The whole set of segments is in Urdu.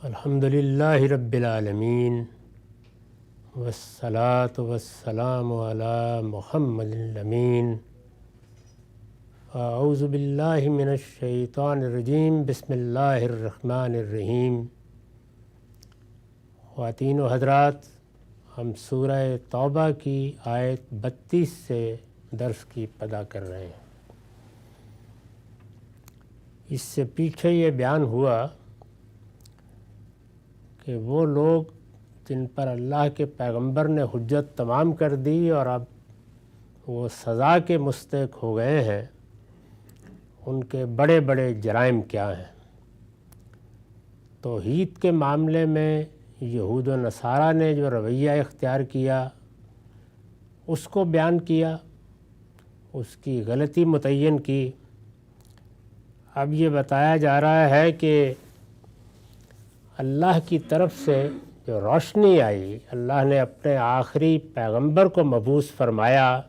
الحمدللہ رب العالمین والصلاة والسلام علی محمد الامین اعوذ باللہ من الشیطان الرجیم بسم اللہ الرحمن الرحیم۔ خواتین و حضرات، ہم سورہ توبہ کی آیت 32 سے درس کی ابتدا کر رہے ہیں۔ اس سے پیچھے یہ بیان ہوا کہ وہ لوگ جن پر اللہ کے پیغمبر نے حجت تمام کر دی اور اب وہ سزا کے مستحق ہو گئے ہیں، ان کے بڑے بڑے جرائم کیا ہیں۔ توحید کے معاملے میں یہود و نصارہ نے جو رویہ اختیار کیا اس کو بیان کیا، اس کی غلطی متعین کی۔ اب یہ بتایا جا رہا ہے کہ اللہ کی طرف سے جو روشنی آئی، اللہ نے اپنے آخری پیغمبر کو مبعوث فرمایا،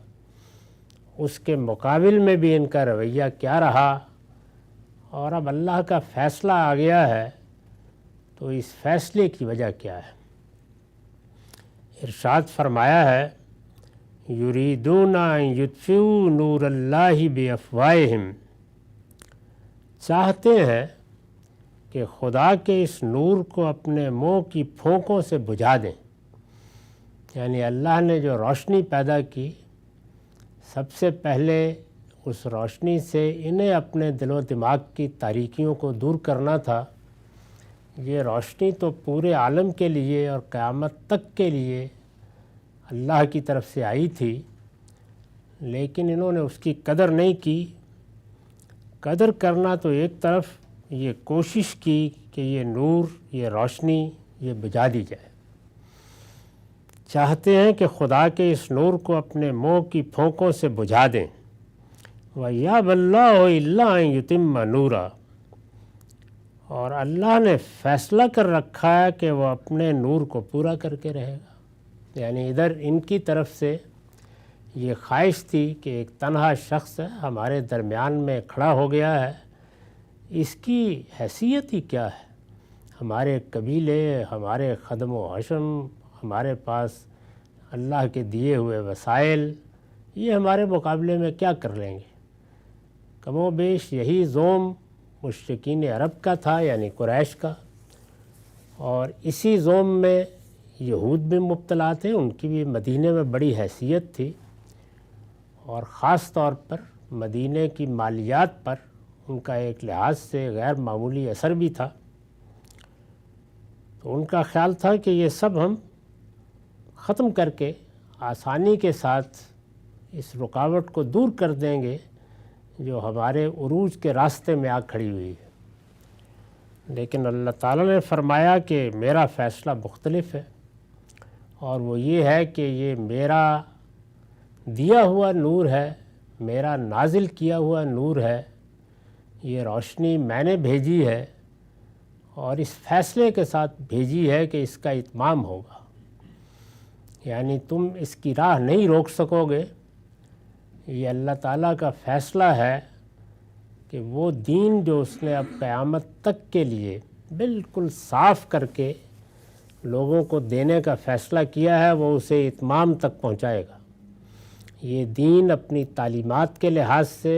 اس کے مقابل میں بھی ان کا رویہ کیا رہا، اور اب اللہ کا فیصلہ آ گیا ہے تو اس فیصلے کی وجہ کیا ہے۔ ارشاد فرمایا ہے، یریدون ان یطفئوا نور اللہ بافواہہم، چاہتے ہیں کہ خدا کے اس نور کو اپنے منہ کی پھونکوں سے بجھا دیں۔ یعنی اللہ نے جو روشنی پیدا کی، سب سے پہلے اس روشنی سے انہیں اپنے دل و دماغ کی تاریکیوں کو دور کرنا تھا۔ یہ روشنی تو پورے عالم کے لیے اور قیامت تک کے لیے اللہ کی طرف سے آئی تھی، لیکن انہوں نے اس کی قدر نہیں کی۔ قدر کرنا تو ایک طرف، یہ کوشش کی کہ یہ نور، یہ روشنی یہ بجھا دی جائے۔ چاہتے ہیں کہ خدا کے اس نور کو اپنے منہ کی پھونکوں سے بجھا دیں۔ وَيَأْبَى اللَّهُ إِلَّا أَن يُتِمَّ نُورَهُ، اور اللہ نے فیصلہ کر رکھا ہے کہ وہ اپنے نور کو پورا کر کے رہے گا۔ یعنی ادھر ان کی طرف سے یہ خواہش تھی کہ ایک تنہا شخص ہے، ہمارے درمیان میں کھڑا ہو گیا ہے، اس کی حیثیت ہی کیا ہے، ہمارے قبیلے، ہمارے خدم و حشم، ہمارے پاس اللہ کے دیے ہوئے وسائل، یہ ہمارے مقابلے میں کیا کر لیں گے۔ کم و بیش یہی زوم مشرکین عرب کا تھا، یعنی قریش کا، اور اسی زوم میں یہود بھی مبتلا تھے، ان کی بھی مدینے میں بڑی حیثیت تھی، اور خاص طور پر مدینے کی مالیات پر ان کا ایک لحاظ سے غیر معمولی اثر بھی تھا۔ تو ان کا خیال تھا کہ یہ سب ہم ختم کر کے آسانی کے ساتھ اس رکاوٹ کو دور کر دیں گے جو ہمارے عروج کے راستے میں آ کھڑی ہوئی ہے۔ لیکن اللہ تعالیٰ نے فرمایا کہ میرا فیصلہ مختلف ہے، اور وہ یہ ہے کہ یہ میرا دیا ہوا نور ہے، میرا نازل کیا ہوا نور ہے، یہ روشنی میں نے بھیجی ہے، اور اس فیصلے کے ساتھ بھیجی ہے کہ اس کا اتمام ہوگا۔ یعنی تم اس کی راہ نہیں روک سکو گے۔ یہ اللہ تعالیٰ کا فیصلہ ہے کہ وہ دین جو اس نے اب قیامت تک کے لیے بالکل صاف کر کے لوگوں کو دینے کا فیصلہ کیا ہے، وہ اسے اتمام تک پہنچائے گا۔ یہ دین اپنی تعلیمات کے لحاظ سے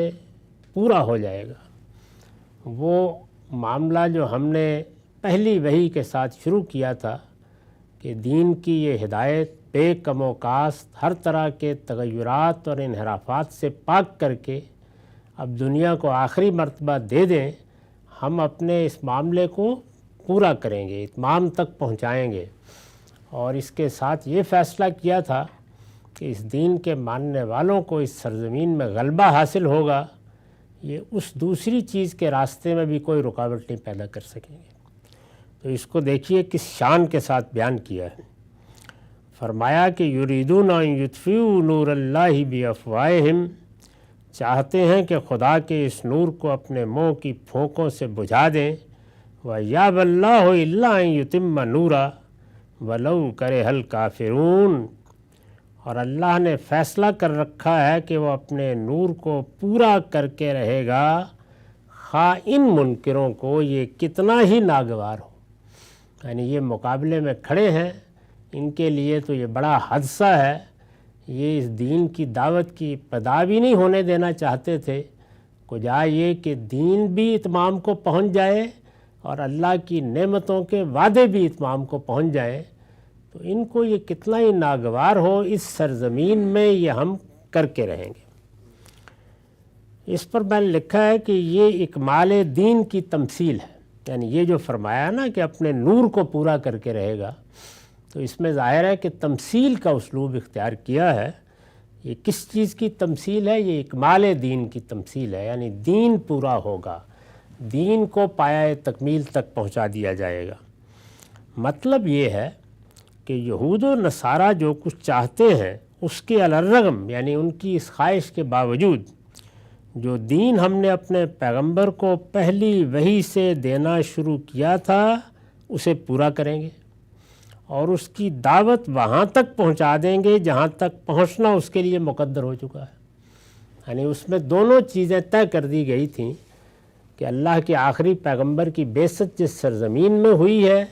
پورا ہو جائے گا۔ وہ معاملہ جو ہم نے پہلی وحی کے ساتھ شروع کیا تھا کہ دین کی یہ ہدایت بے کم و کاست ہر طرح کے تغیرات اور انحرافات سے پاک کر کے اب دنیا کو آخری مرتبہ دے دیں، ہم اپنے اس معاملے کو پورا کریں گے، اتمام تک پہنچائیں گے۔ اور اس کے ساتھ یہ فیصلہ کیا تھا کہ اس دین کے ماننے والوں کو اس سرزمین میں غلبہ حاصل ہوگا، یہ اس دوسری چیز کے راستے میں بھی کوئی رکاوٹ نہیں پیدا کر سکیں گے۔ تو اس کو دیکھیے کس شان کے ساتھ بیان کیا ہے۔ فرمایا کہ یریدون ان یطفئوا نور اللہ بافواہہم، چاہتے ہیں کہ خدا کے اس نور کو اپنے منہ کی پھونکوں سے بجھا دیں۔ وَيَأْبَى اللَّهُ إِلَّا أَن يُتِمَّ نُورَهُ وَلَوْ كَرِهَ الْكَافِرُونَ، اور اللہ نے فیصلہ کر رکھا ہے کہ وہ اپنے نور کو پورا کر کے رہے گا، خواہ ان منکروں کو یہ کتنا ہی ناگوار ہو، یعنی یہ مقابلے میں کھڑے ہیں، ان کے لیے تو یہ بڑا حادثہ ہے، یہ اس دین کی دعوت کی ابتدا بھی نہیں ہونے دینا چاہتے تھے، کجا یہ کہ دین بھی اتمام کو پہنچ جائے اور اللہ کی نعمتوں کے وعدے بھی اتمام کو پہنچ جائیں، تو ان کو یہ کتنا ہی ناگوار ہو، اس سرزمین میں یہ ہم کر کے رہیں گے۔ اس پر میں نے لکھا ہے کہ یہ اکمال دین کی تمثیل ہے، یعنی یہ جو فرمایا نا کہ اپنے نور کو پورا کر کے رہے گا، تو اس میں ظاہر ہے کہ تمثیل کا اسلوب اختیار کیا ہے۔ یہ کس چیز کی تمثیل ہے؟ یہ اکمال دین کی تمثیل ہے، یعنی دین پورا ہوگا، دین کو پایہ تکمیل تک پہنچا دیا جائے گا۔ مطلب یہ ہے کہ یہود و نصارہ جو کچھ چاہتے ہیں اس کے الرغم، یعنی ان کی اس خواہش کے باوجود، جو دین ہم نے اپنے پیغمبر کو پہلی وحی سے دینا شروع کیا تھا اسے پورا کریں گے، اور اس کی دعوت وہاں تک پہنچا دیں گے جہاں تک پہنچنا اس کے لیے مقدر ہو چکا ہے۔ یعنی اس میں دونوں چیزیں طے کر دی گئی تھیں کہ اللہ کے آخری پیغمبر کی بعثت جس سرزمین میں ہوئی ہے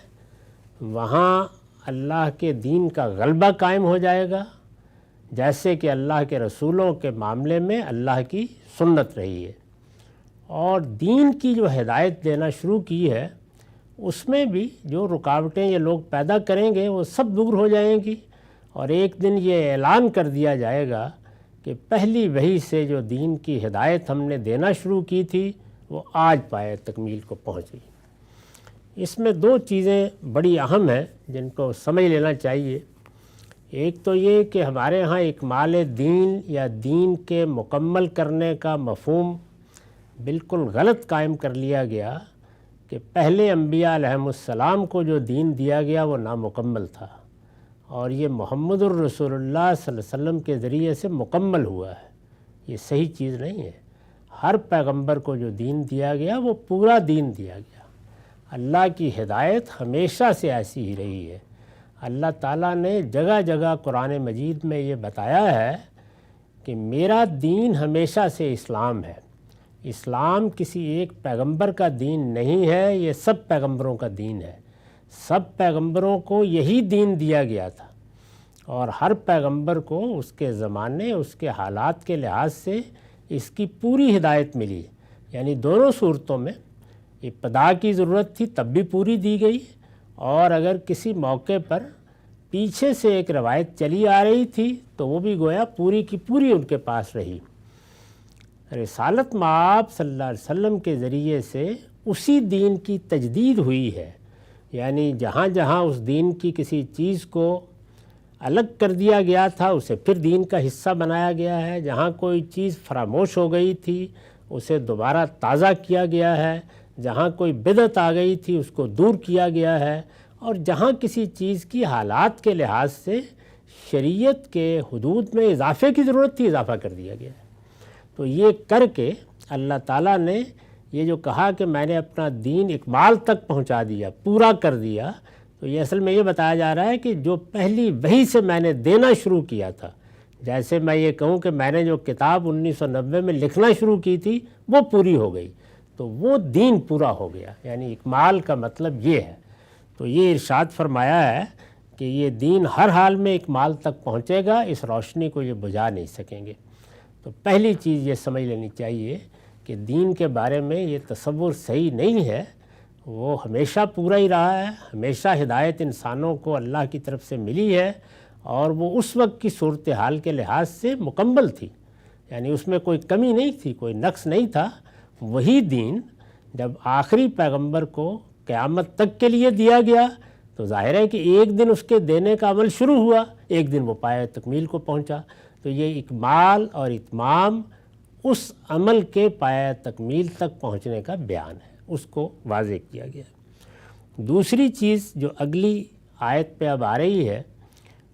وہاں اللہ کے دین کا غلبہ قائم ہو جائے گا، جیسے کہ اللہ کے رسولوں کے معاملے میں اللہ کی سنت رہی ہے، اور دین کی جو ہدایت دینا شروع کی ہے اس میں بھی جو رکاوٹیں یہ لوگ پیدا کریں گے وہ سب دور ہو جائیں گی، اور ایک دن یہ اعلان کر دیا جائے گا کہ پہلی وحی سے جو دین کی ہدایت ہم نے دینا شروع کی تھی وہ آج پایہ تکمیل کو پہنچ گئی۔ اس میں دو چیزیں بڑی اہم ہیں جن کو سمجھ لینا چاہیے۔ ایک تو یہ کہ ہمارے ہاں اکمال دین یا دین کے مکمل کرنے کا مفہوم بالکل غلط قائم کر لیا گیا کہ پہلے انبیاء علیہم السلام کو جو دین دیا گیا وہ نامکمل تھا، اور یہ محمد الرسول اللہ صلی اللہ علیہ وسلم کے ذریعے سے مکمل ہوا ہے۔ یہ صحیح چیز نہیں ہے۔ ہر پیغمبر کو جو دین دیا گیا وہ پورا دین دیا گیا۔ اللہ کی ہدایت ہمیشہ سے ایسی ہی رہی ہے۔ اللہ تعالیٰ نے جگہ جگہ قرآن مجید میں یہ بتایا ہے کہ میرا دین ہمیشہ سے اسلام ہے۔ اسلام کسی ایک پیغمبر کا دین نہیں ہے، یہ سب پیغمبروں کا دین ہے۔ سب پیغمبروں کو یہی دین دیا گیا تھا، اور ہر پیغمبر کو اس کے زمانے، اس کے حالات کے لحاظ سے اس کی پوری ہدایت ملی، یعنی دونوں صورتوں میں ابتدا کی ضرورت تھی تب بھی پوری دی گئی، اور اگر کسی موقع پر پیچھے سے ایک روایت چلی آ رہی تھی تو وہ بھی گویا پوری کی پوری ان کے پاس رہی۔ رسالت مآب صلی اللہ علیہ وسلم کے ذریعے سے اسی دین کی تجدید ہوئی ہے، یعنی جہاں جہاں اس دین کی کسی چیز کو الگ کر دیا گیا تھا اسے پھر دین کا حصہ بنایا گیا ہے، جہاں کوئی چیز فراموش ہو گئی تھی اسے دوبارہ تازہ کیا گیا ہے، جہاں کوئی بدعت آ گئی تھی اس کو دور کیا گیا ہے، اور جہاں کسی چیز کی حالات کے لحاظ سے شریعت کے حدود میں اضافے کی ضرورت تھی اضافہ کر دیا گیا ہے۔ تو یہ کر کے اللہ تعالیٰ نے یہ جو کہا کہ میں نے اپنا دین اکمال تک پہنچا دیا، پورا کر دیا، تو یہ اصل میں یہ بتایا جا رہا ہے کہ جو پہلی وحی سے میں نے دینا شروع کیا تھا، جیسے میں یہ کہوں کہ میں نے جو کتاب 1990 میں لکھنا شروع کی تھی وہ پوری ہو گئی، تو وہ دین پورا ہو گیا، یعنی اکمال کا مطلب یہ ہے۔ تو یہ ارشاد فرمایا ہے کہ یہ دین ہر حال میں اکمال تک پہنچے گا، اس روشنی کو یہ بجھا نہیں سکیں گے۔ تو پہلی چیز یہ سمجھ لینی چاہیے کہ دین کے بارے میں یہ تصور صحیح نہیں ہے، وہ ہمیشہ پورا ہی رہا ہے، ہمیشہ ہدایت انسانوں کو اللہ کی طرف سے ملی ہے، اور وہ اس وقت کی صورتحال کے لحاظ سے مکمل تھی، یعنی اس میں کوئی کمی نہیں تھی، کوئی نقص نہیں تھا۔ وہی دین جب آخری پیغمبر کو قیامت تک کے لیے دیا گیا تو ظاہر ہے کہ ایک دن اس کے دینے کا عمل شروع ہوا، ایک دن وہ پایہ تکمیل کو پہنچا۔ تو یہ اکمال اور اتمام اس عمل کے پایہ تکمیل تک پہنچنے کا بیان ہے، اس کو واضح کیا گیا۔ دوسری چیز جو اگلی آیت پہ اب آ رہی ہے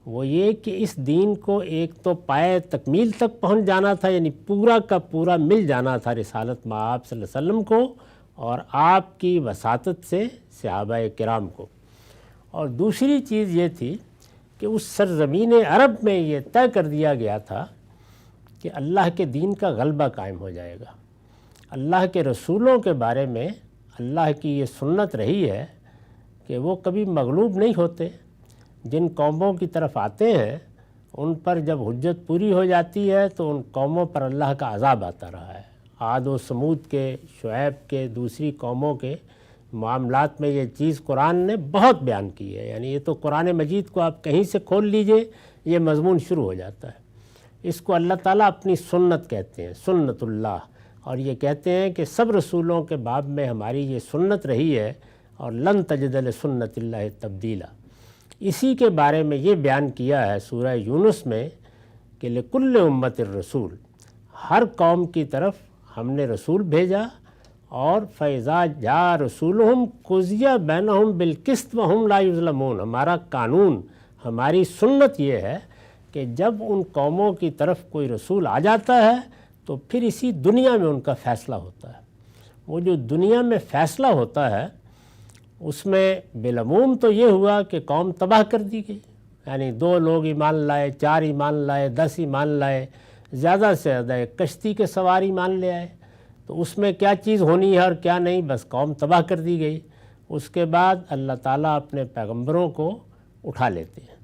وہ یہ کہ اس دین کو ایک تو پایہ تکمیل تک پہنچ جانا تھا، یعنی پورا کا پورا مل جانا تھا رسالت مآب صلی اللہ علیہ وسلم کو اور آپ کی وساطت سے صحابہ کرام کو، اور دوسری چیز یہ تھی کہ اس سرزمین عرب میں یہ طے کر دیا گیا تھا کہ اللہ کے دین کا غلبہ قائم ہو جائے گا۔ اللہ کے رسولوں کے بارے میں اللہ کی یہ سنت رہی ہے کہ وہ کبھی مغلوب نہیں ہوتے۔ جن قوموں کی طرف آتے ہیں ان پر جب حجت پوری ہو جاتی ہے تو ان قوموں پر اللہ کا عذاب آتا رہا ہے۔ عاد و سمود کے، شعیب کے، دوسری قوموں کے معاملات میں یہ چیز قرآن نے بہت بیان کی ہے۔ یعنی یہ تو قرآن مجید کو آپ کہیں سے کھول لیجئے یہ مضمون شروع ہو جاتا ہے۔ اس کو اللہ تعالیٰ اپنی سنت کہتے ہیں، سنت اللہ، اور یہ کہتے ہیں کہ سب رسولوں کے باب میں ہماری یہ سنت رہی ہے اور لن تجد لسنت اللہ تبدیلا۔ اسی کے بارے میں یہ بیان کیا ہے سورہ یونس میں کہ لکل امت الرسول، ہر قوم کی طرف ہم نے رسول بھیجا، اور فیضا جا رسولہم قضی بینہم بالقسط وہم لا یظلمون۔ ہمارا قانون، ہماری سنت یہ ہے کہ جب ان قوموں کی طرف کوئی رسول آ جاتا ہے تو پھر اسی دنیا میں ان کا فیصلہ ہوتا ہے۔ وہ جو دنیا میں فیصلہ ہوتا ہے اس میں بالعموم تو یہ ہوا کہ قوم تباہ کر دی گئی، یعنی 2 لوگ ایمان لائے، 4 ایمان لائے، 10 ایمان لائے، زیادہ سے زیادہ ایک کشتی کے سوار ایمان لے آئے، تو اس میں کیا چیز ہونی ہے اور کیا نہیں، بس قوم تباہ کر دی گئی۔ اس کے بعد اللہ تعالیٰ اپنے پیغمبروں کو اٹھا لیتے ہیں،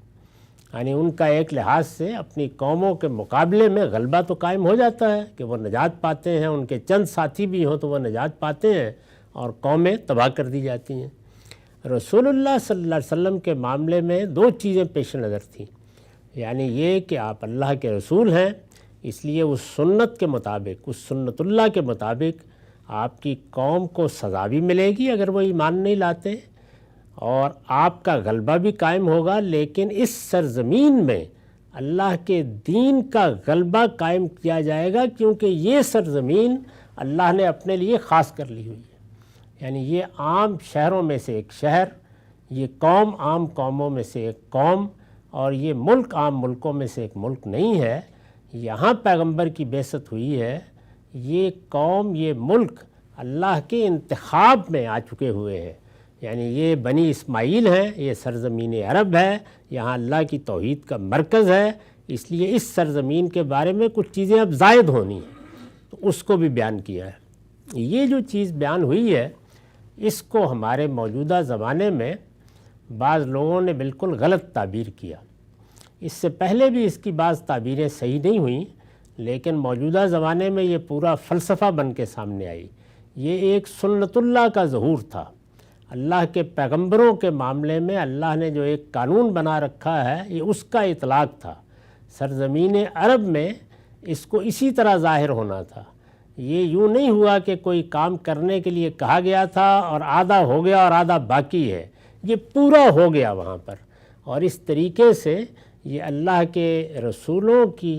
یعنی ان کا ایک لحاظ سے اپنی قوموں کے مقابلے میں غلبہ تو قائم ہو جاتا ہے کہ وہ نجات پاتے ہیں، ان کے چند ساتھی بھی ہوں تو وہ نجات پاتے ہیں اور قومیں تباہ کر دی جاتی ہیں۔ رسول اللہ صلی اللہ علیہ وسلم کے معاملے میں 2 چیزیں پیش نظر تھیں، یعنی یہ کہ آپ اللہ کے رسول ہیں، اس لیے اس سنت کے مطابق، اس سنت اللہ کے مطابق آپ کی قوم کو سزا بھی ملے گی اگر وہ ایمان نہیں لاتے، اور آپ کا غلبہ بھی قائم ہوگا، لیکن اس سرزمین میں اللہ کے دین کا غلبہ قائم کیا جائے گا، کیونکہ یہ سرزمین اللہ نے اپنے لیے خاص کر لی ہوئی ہے۔ یعنی یہ عام شہروں میں سے ایک شہر، یہ قوم عام قوموں میں سے ایک قوم، اور یہ ملک عام ملکوں میں سے ایک ملک نہیں ہے۔ یہاں پیغمبر کی بعثت ہوئی ہے، یہ قوم، یہ ملک اللہ کے انتخاب میں آ چکے ہوئے ہیں، یعنی یہ بنی اسماعیل ہیں، یہ سرزمین عرب ہے، یہاں اللہ کی توحید کا مرکز ہے، اس لیے اس سرزمین کے بارے میں کچھ چیزیں اب زائد ہونی ہیں، تو اس کو بھی بیان کیا ہے۔ یہ جو چیز بیان ہوئی ہے اس کو ہمارے موجودہ زمانے میں بعض لوگوں نے بالکل غلط تعبیر کیا۔ اس سے پہلے بھی اس کی بعض تعبیریں صحیح نہیں ہوئیں، لیکن موجودہ زمانے میں یہ پورا فلسفہ بن کے سامنے آئی۔ یہ ایک سنت اللہ کا ظہور تھا، اللہ کے پیغمبروں کے معاملے میں اللہ نے جو ایک قانون بنا رکھا ہے یہ اس کا اطلاق تھا۔ سرزمین عرب میں اس کو اسی طرح ظاہر ہونا تھا۔ یہ یوں نہیں ہوا کہ کوئی کام کرنے کے لیے کہا گیا تھا اور آدھا ہو گیا اور آدھا باقی ہے، یہ پورا ہو گیا وہاں پر، اور اس طریقے سے یہ اللہ کے رسولوں کی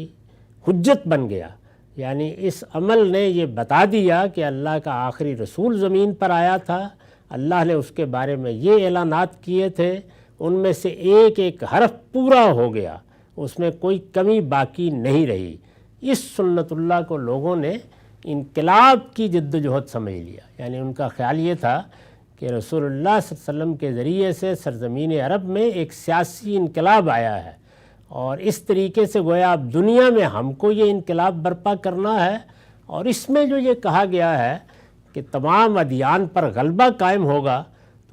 حجت بن گیا۔ یعنی اس عمل نے یہ بتا دیا کہ اللہ کا آخری رسول زمین پر آیا تھا، اللہ نے اس کے بارے میں یہ اعلانات کیے تھے، ان میں سے ایک ایک حرف پورا ہو گیا، اس میں کوئی کمی باقی نہیں رہی۔ اس سنت اللہ کو لوگوں نے انقلاب کی جد و جہد سمجھ لیا، یعنی ان کا خیال یہ تھا کہ رسول اللہ صلی اللہ علیہ وسلم کے ذریعے سے سرزمین عرب میں ایک سیاسی انقلاب آیا ہے، اور اس طریقے سے گویا اب دنیا میں ہم کو یہ انقلاب برپا کرنا ہے۔ اور اس میں جو یہ کہا گیا ہے کہ تمام ادیان پر غلبہ قائم ہوگا،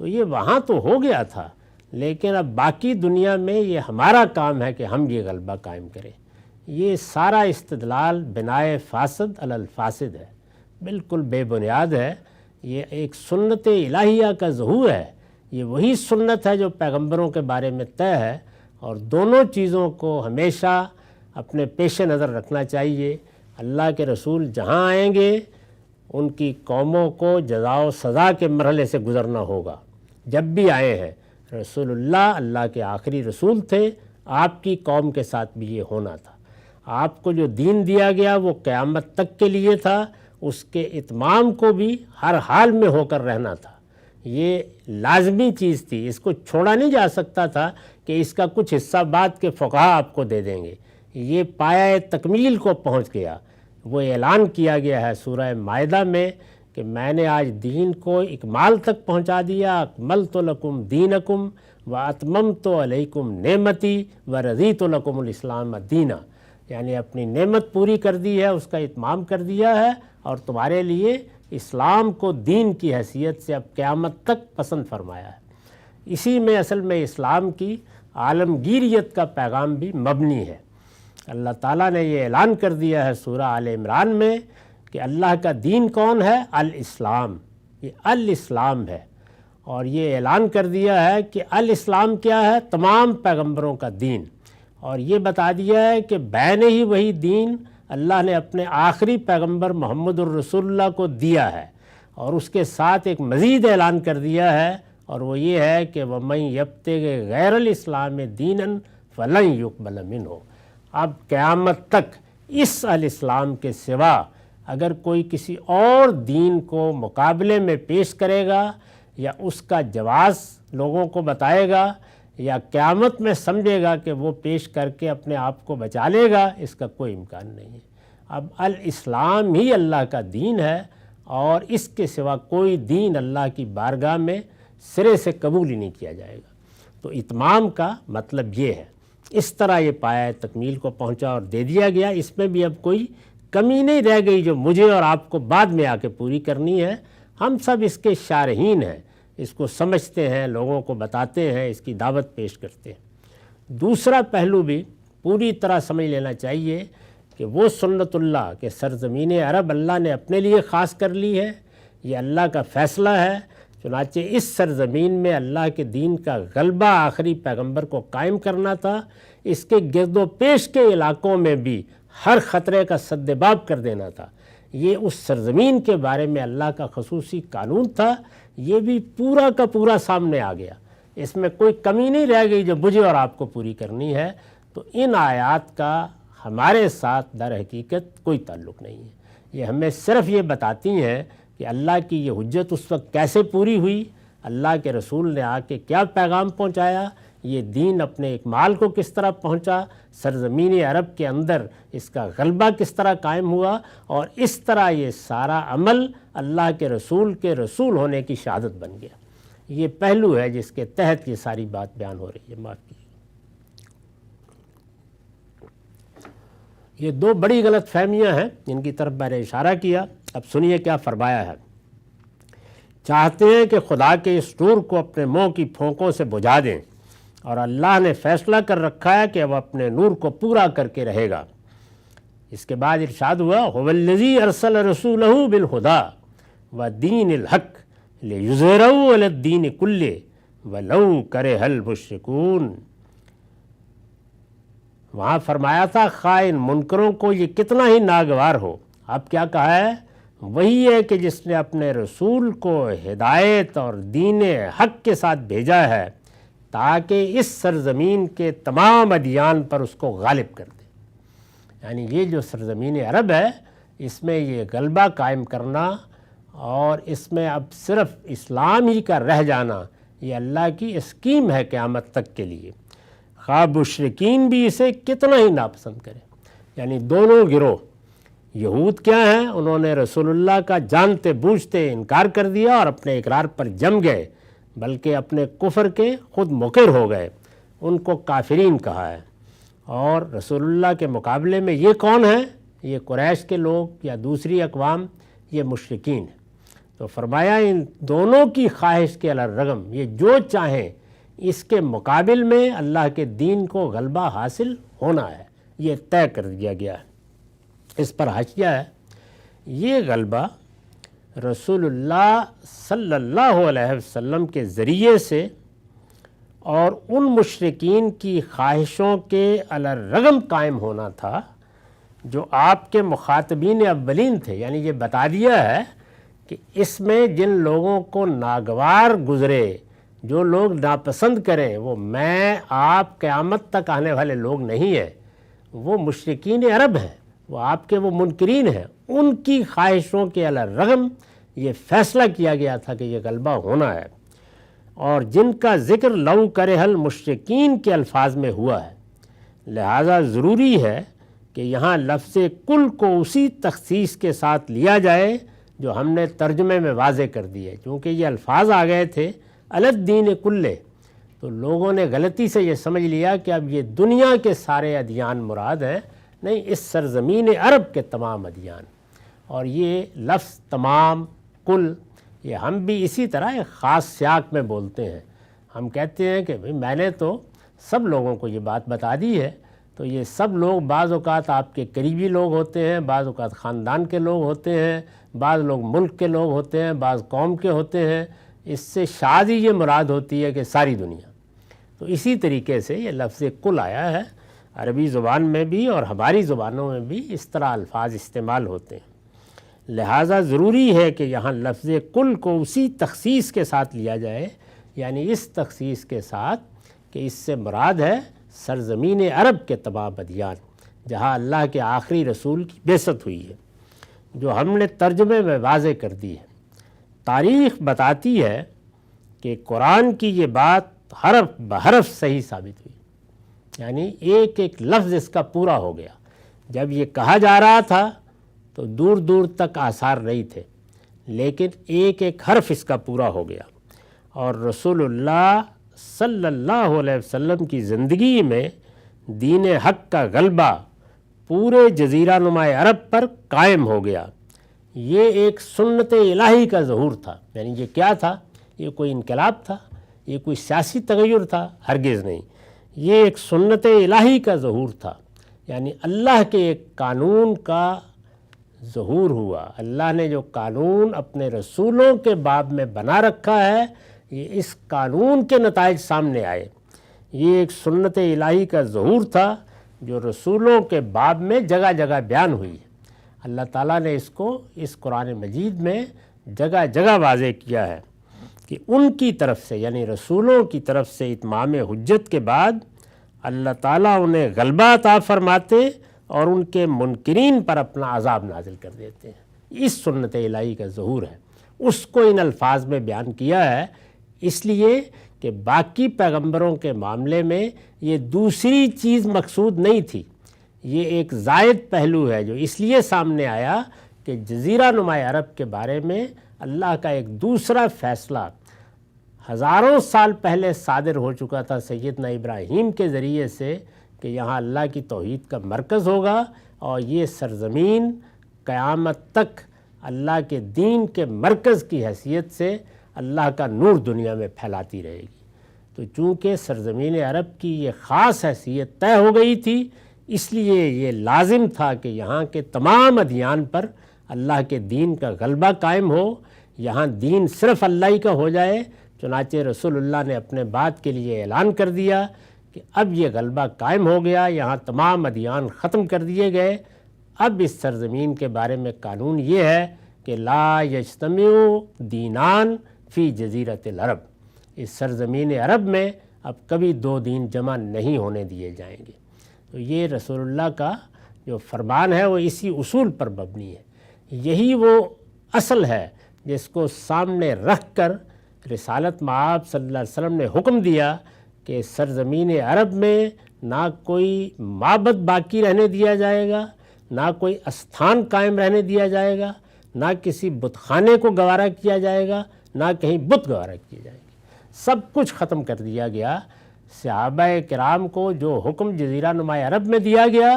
تو یہ وہاں تو ہو گیا تھا، لیکن اب باقی دنیا میں یہ ہمارا کام ہے کہ ہم یہ غلبہ قائم کریں۔ یہ سارا استدلال بنائے فاسد علی الفاسد ہے، بالکل بے بنیاد ہے۔ یہ ایک سنت الہیہ کا ظہور ہے، یہ وہی سنت ہے جو پیغمبروں کے بارے میں طے ہے، اور دونوں چیزوں کو ہمیشہ اپنے پیش نظر رکھنا چاہیے۔ اللہ کے رسول جہاں آئیں گے ان کی قوموں کو جزا و سزا کے مرحلے سے گزرنا ہوگا۔ جب بھی آئے ہیں رسول اللہ کے آخری رسول تھے، آپ کی قوم کے ساتھ بھی یہ ہونا تھا۔ آپ کو جو دین دیا گیا وہ قیامت تک کے لیے تھا، اس کے اتمام کو بھی ہر حال میں ہو کر رہنا تھا۔ یہ لازمی چیز تھی، اس کو چھوڑا نہیں جا سکتا تھا کہ اس کا کچھ حصہ بعد کے فقہا آپ کو دے دیں گے۔ یہ پایہ تکمیل کو پہنچ گیا۔ وہ اعلان کیا گیا ہے سورہ مائدہ میں کہ میں نے آج دین کو اکمال تک پہنچا دیا، اکملت لکم دینکم واتممت علیکم نعمتی ورضیت لکم الاسلام دینا، یعنی اپنی نعمت پوری کر دی ہے، اس کا اتمام کر دیا ہے، اور تمہارے لیے اسلام کو دین کی حیثیت سے اب قیامت تک پسند فرمایا ہے۔ اسی میں اصل میں اسلام کی عالمگیریت کا پیغام بھی مبنی ہے۔ اللہ تعالیٰ نے یہ اعلان کر دیا ہے سورہ آل عمران میں کہ اللہ کا دین کون ہے؟ الاسلام، یہ الاسلام ہے، اور یہ اعلان کر دیا ہے کہ الاسلام کیا ہے؟ تمام پیغمبروں کا دین، اور یہ بتا دیا ہے کہ بین ہی وہی دین اللہ نے اپنے آخری پیغمبر محمد الرسول اللہ کو دیا ہے، اور اس کے ساتھ ایک مزید اعلان کر دیا ہے، اور وہ یہ ہے کہ وَمَن يَبْتَغِ غَيْرَ الْإِسْلَامِ دِينًا فَلَن يُقْبَلَ مِنْهُ۔ اب قیامت تک اس الاسلام کے سوا اگر کوئی کسی اور دین کو مقابلے میں پیش کرے گا یا اس کا جواز لوگوں کو بتائے گا یا قیامت میں سمجھے گا کہ وہ پیش کر کے اپنے آپ کو بچا لے گا، اس کا کوئی امکان نہیں ہے۔ اب الاسلام ہی اللہ کا دین ہے، اور اس کے سوا کوئی دین اللہ کی بارگاہ میں سرے سے قبول ہی نہیں کیا جائے گا۔ تو اتمام کا مطلب یہ ہے، اس طرح یہ پایہ تکمیل کو پہنچا اور دے دیا گیا۔ اس میں بھی اب کوئی کمی نہیں رہ گئی جو مجھے اور آپ کو بعد میں آ کے پوری کرنی ہے۔ ہم سب اس کے شارحین ہیں، اس کو سمجھتے ہیں، لوگوں کو بتاتے ہیں، اس کی دعوت پیش کرتے ہیں۔ دوسرا پہلو بھی پوری طرح سمجھ لینا چاہیے کہ وہ سنت اللہ کہ سرزمین عرب اللہ نے اپنے لیے خاص کر لی ہے، یہ اللہ کا فیصلہ ہے۔ چنانچہ اس سرزمین میں اللہ کے دین کا غلبہ آخری پیغمبر کو قائم کرنا تھا، اس کے گرد و پیش کے علاقوں میں بھی ہر خطرے کا سدباب کر دینا تھا۔ یہ اس سرزمین کے بارے میں اللہ کا خصوصی قانون تھا، یہ بھی پورا کا پورا سامنے آ گیا، اس میں کوئی کمی نہیں رہ گئی جو مجھے اور آپ کو پوری کرنی ہے۔ تو ان آیات کا ہمارے ساتھ در حقیقت کوئی تعلق نہیں ہے، یہ ہمیں صرف یہ بتاتی ہیں کہ اللہ کی یہ حجت اس وقت کیسے پوری ہوئی، اللہ کے رسول نے آ کے کیا پیغام پہنچایا، یہ دین اپنے اکمال کو کس طرح پہنچا، سرزمین عرب کے اندر اس کا غلبہ کس طرح قائم ہوا، اور اس طرح یہ سارا عمل اللہ کے رسول ہونے کی شہادت بن گیا۔ یہ پہلو ہے جس کے تحت یہ ساری بات بیان ہو رہی ہے۔ معاف کیجیے، یہ دو بڑی غلط فہمیاں ہیں جن کی طرف میں نے اشارہ کیا۔ اب سنیے کیا فرمایا ہے۔ چاہتے ہیں کہ خدا کے اس نور کو اپنے منہ کی پھونکوں سے بجھا دیں، اور اللہ نے فیصلہ کر رکھا ہے کہ وہ اپنے نور کو پورا کر کے رہے گا۔ اس کے بعد ارشاد ہوا هو الذی ارسل رسولہ بالہدی ودین الحق لیظہرہ علی الدین کلہ ولو کرہ المشرکون۔ وہاں فرمایا تھا خائن منکروں کو یہ کتنا ہی ناگوار ہو، اب کیا کہا ہے؟ وہی ہے کہ جس نے اپنے رسول کو ہدایت اور دین حق کے ساتھ بھیجا ہے تاکہ اس سرزمین کے تمام ادیان پر اس کو غالب کر دے۔ یعنی یہ جو سرزمین عرب ہے اس میں یہ غلبہ قائم کرنا اور اس میں اب صرف اسلام ہی کا رہ جانا، یہ اللہ کی اسکیم ہے قیامت تک کے لیے، خواہ مشرکین بھی اسے کتنا ہی ناپسند کرے۔ یعنی دونوں گروہ، یہود کیا ہیں؟ انہوں نے رسول اللہ کا جانتے بوجھتے انکار کر دیا اور اپنے اقرار پر جم گئے، بلکہ اپنے کفر کے خود مقر ہو گئے، ان کو کافرین کہا ہے۔ اور رسول اللہ کے مقابلے میں یہ کون ہیں؟ یہ قریش کے لوگ یا دوسری اقوام، یہ مشرکین ہیں۔ تو فرمایا ان دونوں کی خواہش کے الرغم یہ جو چاہیں اس کے مقابل میں اللہ کے دین کو غلبہ حاصل ہونا ہے، یہ طے کر دیا گیا ہے۔ اس پر حاشیہ ہے، یہ غلبہ رسول اللہ صلی اللہ علیہ وسلم کے ذریعے سے اور ان مشرکین کی خواہشوں کے الرغم قائم ہونا تھا جو آپ کے مخاطبین اولین تھے۔ یعنی یہ بتا دیا ہے کہ اس میں جن لوگوں کو ناگوار گزرے، جو لوگ ناپسند کریں، وہ میں آپ قیامت تک آنے والے لوگ نہیں ہیں، وہ مشرکین عرب ہیں، وہ آپ کے وہ منکرین ہیں، ان کی خواہشوں کے الرغم یہ فیصلہ کیا گیا تھا کہ یہ غلبہ ہونا ہے، اور جن کا ذکر لو کرہ المشرکین کے الفاظ میں ہوا ہے، لہذا ضروری ہے کہ یہاں لفظ کل کو اسی تخصیص کے ساتھ لیا جائے جو ہم نے ترجمے میں واضح کر دی ہے، کیونکہ یہ الفاظ آ گئے تھے علی الدین کلہ، تو لوگوں نے غلطی سے یہ سمجھ لیا کہ اب یہ دنیا کے سارے ادیان مراد ہیں، نہیں، اس سرزمین عرب کے تمام ادیان۔ اور یہ لفظ تمام، کل، یہ ہم بھی اسی طرح ایک خاص سیاق میں بولتے ہیں۔ ہم کہتے ہیں کہ میں نے تو سب لوگوں کو یہ بات بتا دی ہے، تو یہ سب لوگ بعض اوقات آپ کے قریبی لوگ ہوتے ہیں، بعض اوقات خاندان کے لوگ ہوتے ہیں، بعض لوگ ملک کے لوگ ہوتے ہیں، بعض قوم کے ہوتے ہیں۔ اس سے شاید ہی یہ مراد ہوتی ہے کہ ساری دنیا۔ تو اسی طریقے سے یہ لفظ کل آیا ہے، عربی زبان میں بھی اور ہماری زبانوں میں بھی اس طرح الفاظ استعمال ہوتے ہیں۔ لہٰذا ضروری ہے کہ یہاں لفظ کل کو اسی تخصیص کے ساتھ لیا جائے، یعنی اس تخصیص کے ساتھ کہ اس سے مراد ہے سرزمین عرب کے تمام ادیان، جہاں اللہ کے آخری رسول کی بعثت ہوئی ہے، جو ہم نے ترجمے میں واضح کر دی ہے۔ تاریخ بتاتی ہے کہ قرآن کی یہ بات حرف بحرف صحیح ثابت ہوئی، یعنی ایک ایک لفظ اس کا پورا ہو گیا۔ جب یہ کہا جا رہا تھا تو دور دور تک آثار نہیں تھے، لیکن ایک ایک حرف اس کا پورا ہو گیا، اور رسول اللہ صلی اللہ علیہ وسلم کی زندگی میں دین حق کا غلبہ پورے جزیرہ نما عرب پر قائم ہو گیا۔ یہ ایک سنت الہی کا ظہور تھا، یعنی یہ کیا تھا؟ یہ کوئی انقلاب تھا؟ یہ کوئی سیاسی تغیر تھا؟ ہرگز نہیں، یہ ایک سنت الہی کا ظہور تھا، یعنی اللہ کے ایک قانون کا ظہور ہوا۔ اللہ نے جو قانون اپنے رسولوں کے باب میں بنا رکھا ہے، یہ اس قانون کے نتائج سامنے آئے۔ یہ ایک سنت الہی کا ظہور تھا جو رسولوں کے باب میں جگہ جگہ بیان ہوئی ہے۔ اللہ تعالیٰ نے اس کو اس قرآن مجید میں جگہ جگہ واضح کیا ہے کہ ان کی طرف سے، یعنی رسولوں کی طرف سے اتمام حجت کے بعد اللہ تعالیٰ انہیں غلبہ عطا فرماتے اور ان کے منکرین پر اپنا عذاب نازل کر دیتے ہیں۔ اس سنت الہی کا ظہور ہے، اس کو ان الفاظ میں بیان کیا ہے، اس لیے کہ باقی پیغمبروں کے معاملے میں یہ دوسری چیز مقصود نہیں تھی۔ یہ ایک زائد پہلو ہے جو اس لیے سامنے آیا کہ جزیرہ نما عرب کے بارے میں اللہ کا ایک دوسرا فیصلہ ہزاروں سال پہلے صادر ہو چکا تھا سیدنا ابراہیم کے ذریعے سے، کہ یہاں اللہ کی توحید کا مرکز ہوگا اور یہ سرزمین قیامت تک اللہ کے دین کے مرکز کی حیثیت سے اللہ کا نور دنیا میں پھیلاتی رہے گی۔ تو چونکہ سرزمین عرب کی یہ خاص حیثیت طے ہو گئی تھی، اس لیے یہ لازم تھا کہ یہاں کے تمام ادیان پر اللہ کے دین کا غلبہ قائم ہو، یہاں دین صرف اللہ ہی کا ہو جائے۔ چنانچہ رسول اللہ نے اپنے بات کے لیے اعلان کر دیا کہ اب یہ غلبہ قائم ہو گیا، یہاں تمام ادیان ختم کر دیے گئے۔ اب اس سرزمین کے بارے میں قانون یہ ہے کہ لا یجتمع دینان فی جزیرۃ العرب، اس سرزمین عرب میں اب کبھی دو دین جمع نہیں ہونے دیے جائیں گے۔ تو یہ رسول اللہ کا جو فرمان ہے وہ اسی اصول پر مبنی ہے۔ یہی وہ اصل ہے جس کو سامنے رکھ کر رسالت مآب صلی اللہ علیہ وسلم نے حکم دیا کہ سرزمین عرب میں نہ کوئی معبد باقی رہنے دیا جائے گا، نہ کوئی استھان قائم رہنے دیا جائے گا، نہ کسی بت خانے کو گوارا کیا جائے گا، نہ کہیں بت گوارا کیے جائیں گے۔ سب کچھ ختم کر دیا گیا۔ صحابہ کرام کو جو حکم جزیرہ نما عرب میں دیا گیا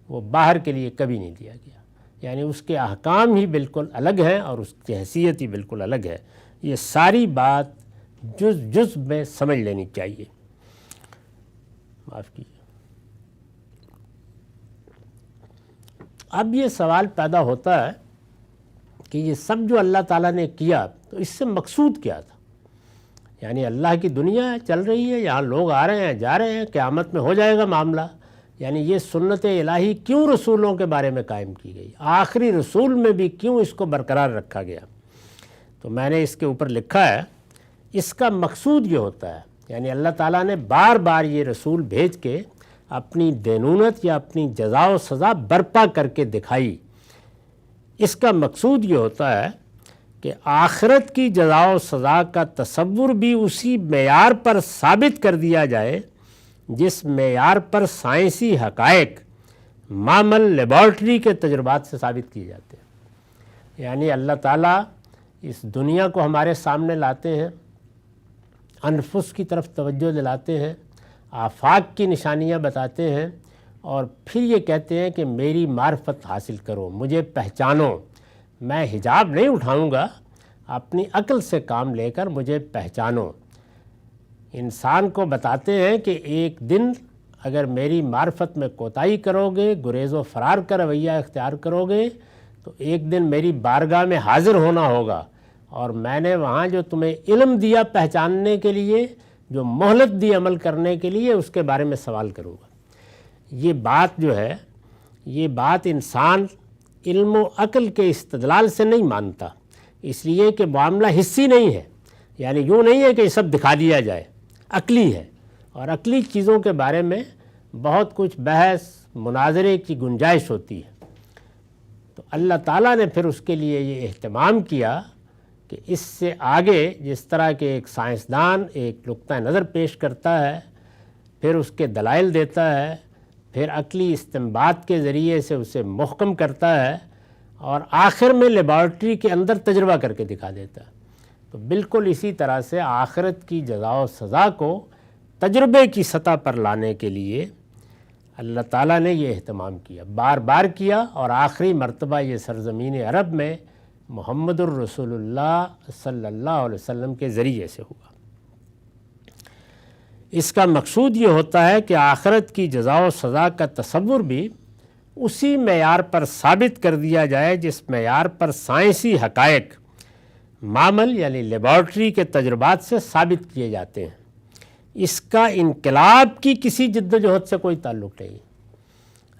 وہ باہر کے لیے کبھی نہیں دیا گیا، یعنی اس کے احکام ہی بالکل الگ ہیں اور اس کی حیثیت ہی بالکل الگ ہے۔ یہ ساری بات جز جز میں سمجھ لینی چاہیے۔ معاف کیجیے۔ اب یہ سوال پیدا ہوتا ہے کہ یہ سب جو اللہ تعالیٰ نے کیا تو اس سے مقصود کیا تھا؟ یعنی اللہ کی دنیا چل رہی ہے، یہاں لوگ آ رہے ہیں جا رہے ہیں، قیامت میں ہو جائے گا معاملہ، یعنی یہ سنت الہی کیوں رسولوں کے بارے میں قائم کی گئی؟ آخری رسول میں بھی کیوں اس کو برقرار رکھا گیا؟ تو میں نے اس کے اوپر لکھا ہے، اس کا مقصود یہ ہوتا ہے، یعنی اللہ تعالیٰ نے بار بار یہ رسول بھیج کے اپنی دینونت یا اپنی جزا و سزا برپا کر کے دکھائی۔ اس کا مقصود یہ ہوتا ہے کہ آخرت کی جزا و سزا کا تصور بھی اسی معیار پر ثابت کر دیا جائے جس معیار پر سائنسی حقائق معمل لیبارٹری کے تجربات سے ثابت کیے جاتے ہیں۔ یعنی اللہ تعالیٰ اس دنیا کو ہمارے سامنے لاتے ہیں، انفس کی طرف توجہ دلاتے ہیں، آفاق کی نشانیاں بتاتے ہیں، اور پھر یہ کہتے ہیں کہ میری معرفت حاصل کرو، مجھے پہچانو، میں حجاب نہیں اٹھاؤں گا، اپنی عقل سے کام لے کر مجھے پہچانو۔ انسان کو بتاتے ہیں کہ ایک دن اگر میری معرفت میں کوتاہی کرو گے، گریز و فرار کا رویہ اختیار کرو گے، تو ایک دن میری بارگاہ میں حاضر ہونا ہوگا، اور میں نے وہاں جو تمہیں علم دیا پہچاننے کے لیے، جو مہلت دی عمل کرنے کے لیے، اس کے بارے میں سوال کروں گا۔ یہ بات جو ہے، یہ بات انسان علم و عقل کے استدلال سے نہیں مانتا، اس لیے کہ معاملہ حسی نہیں ہے، یعنی یوں نہیں ہے کہ یہ سب دکھا دیا جائے، عقلی ہے، اور عقلی چیزوں کے بارے میں بہت کچھ بحث مناظرے کی گنجائش ہوتی ہے۔ تو اللہ تعالیٰ نے پھر اس کے لیے یہ اہتمام کیا کہ اس سے آگے جس طرح کہ ایک سائنسدان ایک نقطہ نظر پیش کرتا ہے، پھر اس کے دلائل دیتا ہے، پھر عقلی استنباط کے ذریعے سے اسے محکم کرتا ہے، اور آخر میں لیبارٹری کے اندر تجربہ کر کے دکھا دیتا ہے، تو بالکل اسی طرح سے آخرت کی جزا و سزا کو تجربے کی سطح پر لانے کے لیے اللہ تعالیٰ نے یہ اہتمام کیا، بار بار کیا، اور آخری مرتبہ یہ سرزمین عرب میں محمد الرسول اللہ صلی اللہ علیہ وسلم کے ذریعے سے ہوا۔ اس کا مقصود یہ ہوتا ہے کہ آخرت کی جزا و سزا کا تصور بھی اسی معیار پر ثابت کر دیا جائے جس معیار پر سائنسی حقائق معمل یعنی لیبارٹری کے تجربات سے ثابت کیے جاتے ہیں۔ اس کا انقلاب کی کسی جدوجہد سے کوئی تعلق نہیں،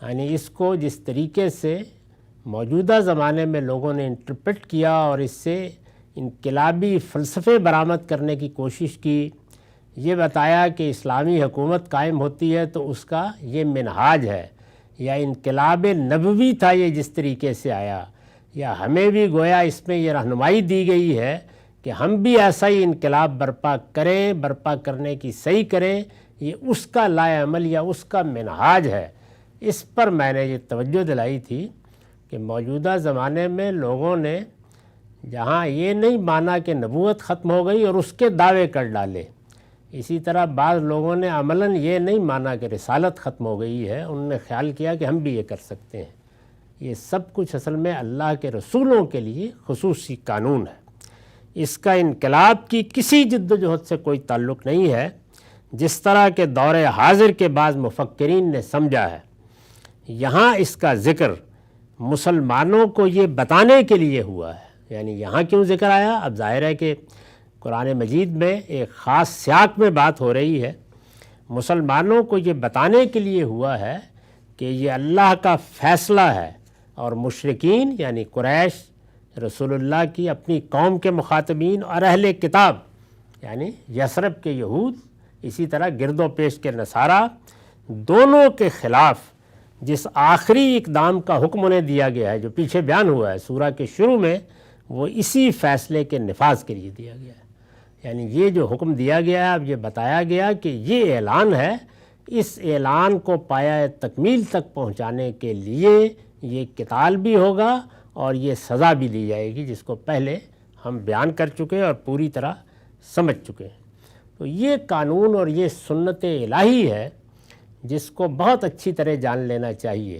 یعنی اس کو جس طریقے سے موجودہ زمانے میں لوگوں نے انٹرپریٹ کیا اور اس سے انقلابی فلسفے برآمد کرنے کی کوشش کی، یہ بتایا کہ اسلامی حکومت قائم ہوتی ہے تو اس کا یہ منہاج ہے، یا انقلاب نبوی تھا یہ جس طریقے سے آیا، یا ہمیں بھی گویا اس میں یہ رہنمائی دی گئی ہے کہ ہم بھی ایسا ہی انقلاب برپا کریں، برپا کرنے کی صحیح کریں، یہ اس کا لائے عمل یا اس کا منہاج ہے۔ اس پر میں نے یہ توجہ دلائی تھی کہ موجودہ زمانے میں لوگوں نے جہاں یہ نہیں مانا کہ نبوت ختم ہو گئی اور اس کے دعوے کر ڈالے، اسی طرح بعض لوگوں نے عملاً یہ نہیں مانا کہ رسالت ختم ہو گئی ہے، انہوں نے خیال کیا کہ ہم بھی یہ کر سکتے ہیں۔ یہ سب کچھ اصل میں اللہ کے رسولوں کے لیے خصوصی قانون ہے، اس کا انقلاب کی کسی جدوجہد سے کوئی تعلق نہیں ہے، جس طرح کے دور حاضر کے بعض مفکرین نے سمجھا ہے۔ یہاں اس کا ذکر مسلمانوں کو یہ بتانے کے لیے ہوا ہے، یعنی یہاں کیوں ذکر آیا؟ اب ظاہر ہے کہ قرآن مجید میں ایک خاص سیاق میں بات ہو رہی ہے، مسلمانوں کو یہ بتانے کے لیے ہوا ہے کہ یہ اللہ کا فیصلہ ہے، اور مشرکین یعنی قریش، رسول اللہ کی اپنی قوم کے مخاطبین، اور اہل کتاب یعنی یثرب کے یہود، اسی طرح گرد و پیش کے نصارہ، دونوں کے خلاف جس آخری اقدام کا حکم انہیں دیا گیا ہے، جو پیچھے بیان ہوا ہے سورہ کے شروع میں، وہ اسی فیصلے کے نفاذ کے لیے دیا گیا ہے۔ یعنی یہ جو حکم دیا گیا ہے، اب یہ بتایا گیا کہ یہ اعلان ہے، اس اعلان کو پایہ تکمیل تک پہنچانے کے لیے یہ قتال بھی ہوگا اور یہ سزا بھی دی جائے گی، جس کو پہلے ہم بیان کر چکے اور پوری طرح سمجھ چکے ہیں۔ تو یہ قانون اور یہ سنت الہی ہے جس کو بہت اچھی طرح جان لینا چاہیے۔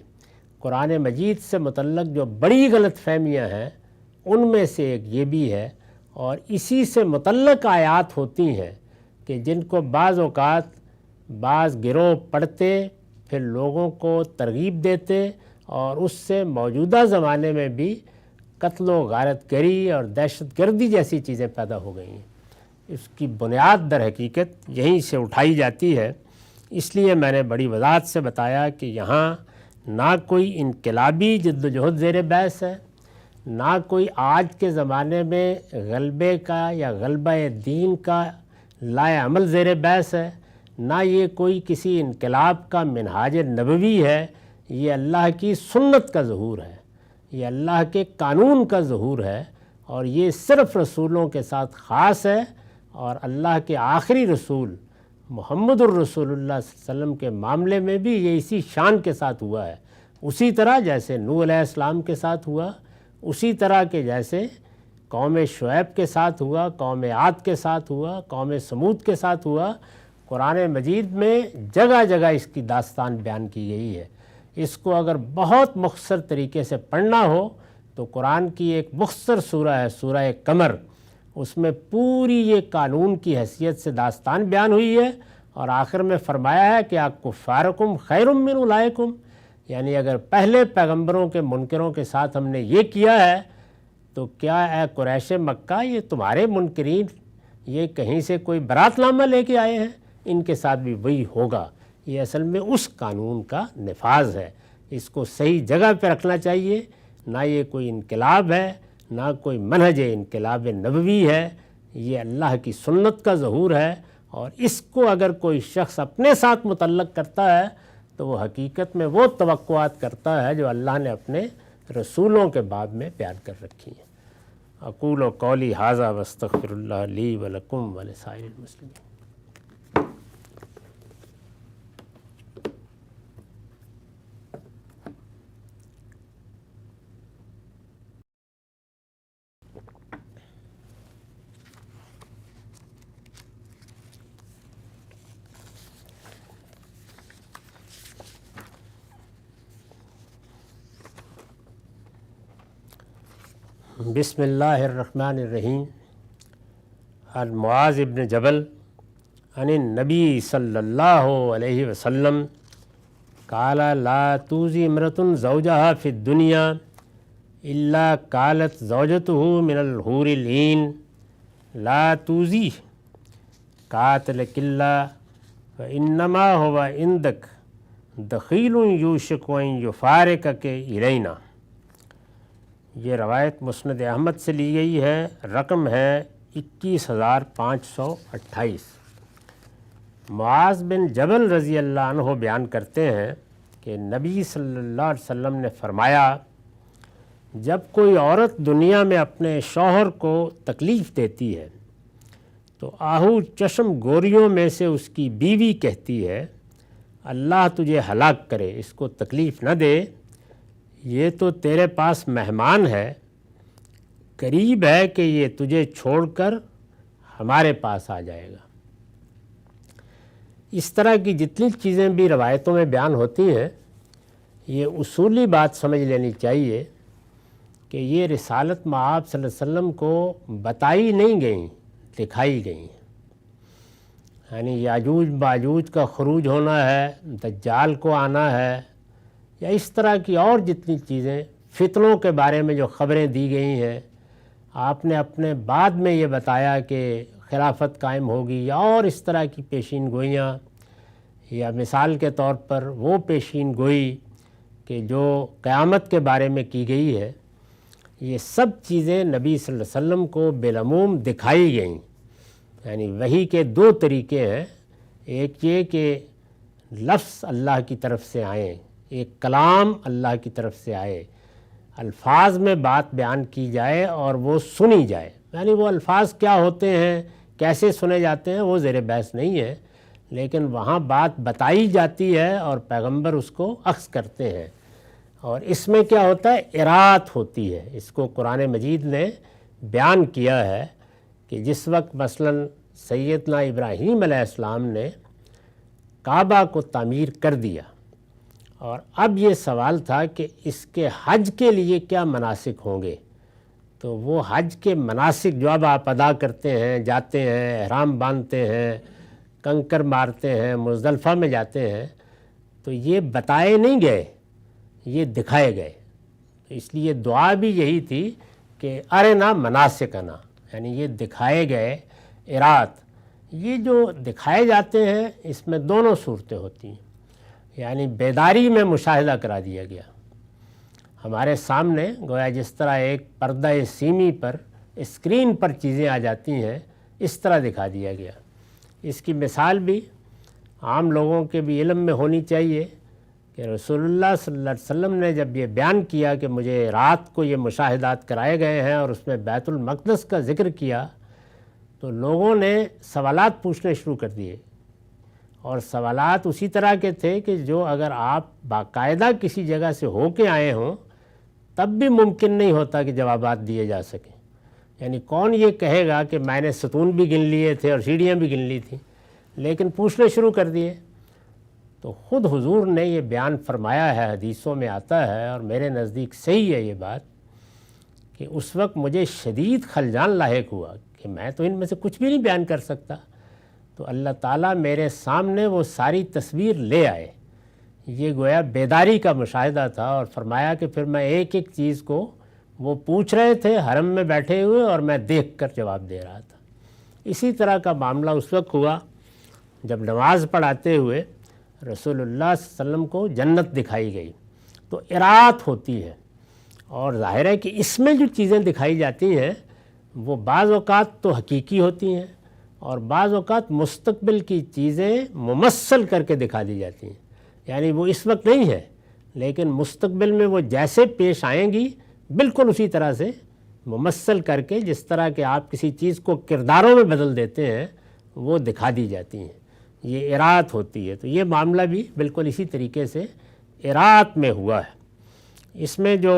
قرآن مجید سے متعلق جو بڑی غلط فہمیاں ہیں ان میں سے ایک یہ بھی ہے، اور اسی سے متعلق آیات ہوتی ہیں کہ جن کو بعض اوقات بعض گروہ پڑھتے پھر لوگوں کو ترغیب دیتے، اور اس سے موجودہ زمانے میں بھی قتل و غارت گری اور دہشت گردی جیسی چیزیں پیدا ہو گئی ہیں۔ اس کی بنیاد در حقیقت یہیں سے اٹھائی جاتی ہے۔ اس لیے میں نے بڑی وضاحت سے بتایا کہ یہاں نہ کوئی انقلابی جدوجہد زیر بحث ہے، نہ کوئی آج کے زمانے میں غلبے کا یا غلبہ دین کا لائے عمل زیر بحث ہے، نہ یہ کوئی کسی انقلاب کا منہاج نبوی ہے، یہ اللہ کی سنت کا ظہور ہے، یہ اللہ کے قانون کا ظہور ہے، اور یہ صرف رسولوں کے ساتھ خاص ہے، اور اللہ کے آخری رسول محمد الرسول اللہ صلی اللہ علیہ وسلم کے معاملے میں بھی یہ اسی شان کے ساتھ ہوا ہے، اسی طرح جیسے نوح علیہ السلام کے ساتھ ہوا، اسی طرح کے جیسے قوم شعیب کے ساتھ ہوا، قوم عاد کے ساتھ ہوا، قوم سمود کے ساتھ ہوا۔ قرآن مجید میں جگہ جگہ اس کی داستان بیان کی گئی ہے۔ اس کو اگر بہت مختصر طریقے سے پڑھنا ہو تو قرآن کی ایک مختصر سورہ ہے سورہ قمر، اس میں پوری یہ قانون کی حیثیت سے داستان بیان ہوئی ہے، اور آخر میں فرمایا ہے کہ کفارکم خیر من اولئکم، یعنی اگر پہلے پیغمبروں کے منکروں کے ساتھ ہم نے یہ کیا ہے تو کیا اے قریش مکہ یہ تمہارے منکرین یہ کہیں سے کوئی برات نامہ لے کے آئے ہیں، ان کے ساتھ بھی وہی ہوگا۔ یہ اصل میں اس قانون کا نفاذ ہے، اس کو صحیح جگہ پہ رکھنا چاہیے، نہ یہ کوئی انقلاب ہے، نہ کوئی منہج انقلاب نبوی ہے، یہ اللہ کی سنت کا ظہور ہے، اور اس کو اگر کوئی شخص اپنے ساتھ متعلق کرتا ہے تو وہ حقیقت میں وہ توقعات کرتا ہے جو اللہ نے اپنے رسولوں کے باب میں بیان کر رکھی ہیں۔ اقول قولی ھذا واستغفر اللہ لی ولکم ولسائر المسلمین۔ بسم اللہ الرحمن الرحیم۔ عن معاذ بن جبل عن النبی صلی اللہ علیہ وسلم قال لا توزی امرأة زوجها فی الدنیا الا قالت زوجته من الحور العین لا توزی قاتلک اللہ فانما هو عندک دخیل یوشک ان یفارقک الینا۔ یہ روایت مسند احمد سے لی گئی ہے، رقم ہے 21,528۔ معاذ بن جبل رضی اللہ عنہ بیان کرتے ہیں کہ نبی صلی اللہ علیہ وسلم نے فرمایا، جب کوئی عورت دنیا میں اپنے شوہر کو تکلیف دیتی ہے تو آہو چشم گوریوں میں سے اس کی بیوی کہتی ہے اللہ تجھے ہلاک کرے، اس کو تکلیف نہ دے، یہ تو تیرے پاس مہمان ہے، قریب ہے کہ یہ تجھے چھوڑ کر ہمارے پاس آ جائے گا۔ اس طرح کی جتنی چیزیں بھی روایتوں میں بیان ہوتی ہیں، یہ اصولی بات سمجھ لینی چاہیے کہ یہ رسالت مآب صلی اللہ علیہ وسلم کو بتائی نہیں گئیں، دکھائی گئیں۔ یعنی یاجوج باجوج کا خروج ہونا ہے، دجال کو آنا ہے، یا اس طرح کی اور جتنی چیزیں، فتنوں کے بارے میں جو خبریں دی گئی ہیں، آپ نے اپنے بعد میں یہ بتایا کہ خلافت قائم ہوگی، یا اور اس طرح کی پیشین گوئیاں، یا مثال کے طور پر وہ پیشین گوئی کہ جو قیامت کے بارے میں کی گئی ہے، یہ سب چیزیں نبی صلی اللہ علیہ وسلم کو بالعموم دکھائی گئیں۔ یعنی وحی کے دو طریقے ہیں، ایک یہ کہ لفظ اللہ کی طرف سے آئیں، ایک کلام اللہ کی طرف سے آئے، الفاظ میں بات بیان کی جائے اور وہ سنی جائے۔ یعنی وہ الفاظ کیا ہوتے ہیں، کیسے سنے جاتے ہیں، وہ زیر بحث نہیں ہے، لیکن وہاں بات بتائی جاتی ہے اور پیغمبر اس کو اخذ کرتے ہیں۔ اور اس میں کیا ہوتا ہے، ارات ہوتی ہے۔ اس کو قرآن مجید نے بیان کیا ہے کہ جس وقت مثلاً سیدنا ابراہیم علیہ السلام نے کعبہ کو تعمیر کر دیا، اور اب یہ سوال تھا کہ اس کے حج کے لیے کیا مناسک ہوں گے، تو وہ حج کے مناسک جو اب آپ ادا کرتے ہیں، جاتے ہیں، احرام باندھتے ہیں، کنکر مارتے ہیں، مزدلفہ میں جاتے ہیں، تو یہ بتائے نہیں گئے، یہ دکھائے گئے۔ تو اس لیے دعا بھی یہی تھی کہ ارنا مناسکنا، یعنی یہ دکھائے گئے ارات۔ یہ جو دکھائے جاتے ہیں اس میں دونوں صورتیں ہوتی ہیں، یعنی بیداری میں مشاہدہ کرا دیا گیا ہمارے سامنے، گویا جس طرح ایک پردہ سیمی پر اسکرین پر چیزیں آ جاتی ہیں، اس طرح دکھا دیا گیا۔ اس کی مثال بھی عام لوگوں کے بھی علم میں ہونی چاہیے کہ رسول اللہ صلی اللہ علیہ وسلم نے جب یہ بیان کیا کہ مجھے رات کو یہ مشاہدات کرائے گئے ہیں اور اس میں بیت المقدس کا ذکر کیا، تو لوگوں نے سوالات پوچھنے شروع کر دیے، اور سوالات اسی طرح کے تھے کہ جو اگر آپ باقاعدہ کسی جگہ سے ہو کے آئے ہوں تب بھی ممکن نہیں ہوتا کہ جوابات دیے جا سکیں۔ یعنی کون یہ کہے گا کہ میں نے ستون بھی گن لیے تھے اور سیڑھیاں بھی گن لی تھیں، لیکن پوچھنے شروع کر دیے۔ تو خود حضور نے یہ بیان فرمایا ہے، حدیثوں میں آتا ہے، اور میرے نزدیک صحیح ہے یہ بات، کہ اس وقت مجھے شدید خلجان لاحق ہوا کہ میں تو ان میں سے کچھ بھی نہیں بیان کر سکتا۔ تو اللہ تعالیٰ میرے سامنے وہ ساری تصویر لے آئے۔ یہ گویا بیداری کا مشاہدہ تھا، اور فرمایا کہ پھر میں ایک ایک چیز کو وہ پوچھ رہے تھے حرم میں بیٹھے ہوئے، اور میں دیکھ کر جواب دے رہا تھا۔ اسی طرح کا معاملہ اس وقت ہوا جب نماز پڑھاتے ہوئے رسول اللہ صلی اللہ علیہ وسلم کو جنت دکھائی گئی، تو ارات ہوتی ہے، اور ظاہر ہے کہ اس میں جو چیزیں دکھائی جاتی ہیں وہ بعض اوقات تو حقیقی ہوتی ہیں، اور بعض اوقات مستقبل کی چیزیں ممثل کر کے دکھا دی جاتی ہیں، یعنی وہ اس وقت نہیں ہے لیکن مستقبل میں وہ جیسے پیش آئیں گی بالکل اسی طرح سے ممثل کر کے، جس طرح کہ آپ کسی چیز کو کرداروں میں بدل دیتے ہیں، وہ دکھا دی جاتی ہیں۔ یہ ارات ہوتی ہے۔ تو یہ معاملہ بھی بالکل اسی طریقے سے ارات میں ہوا ہے۔ اس میں جو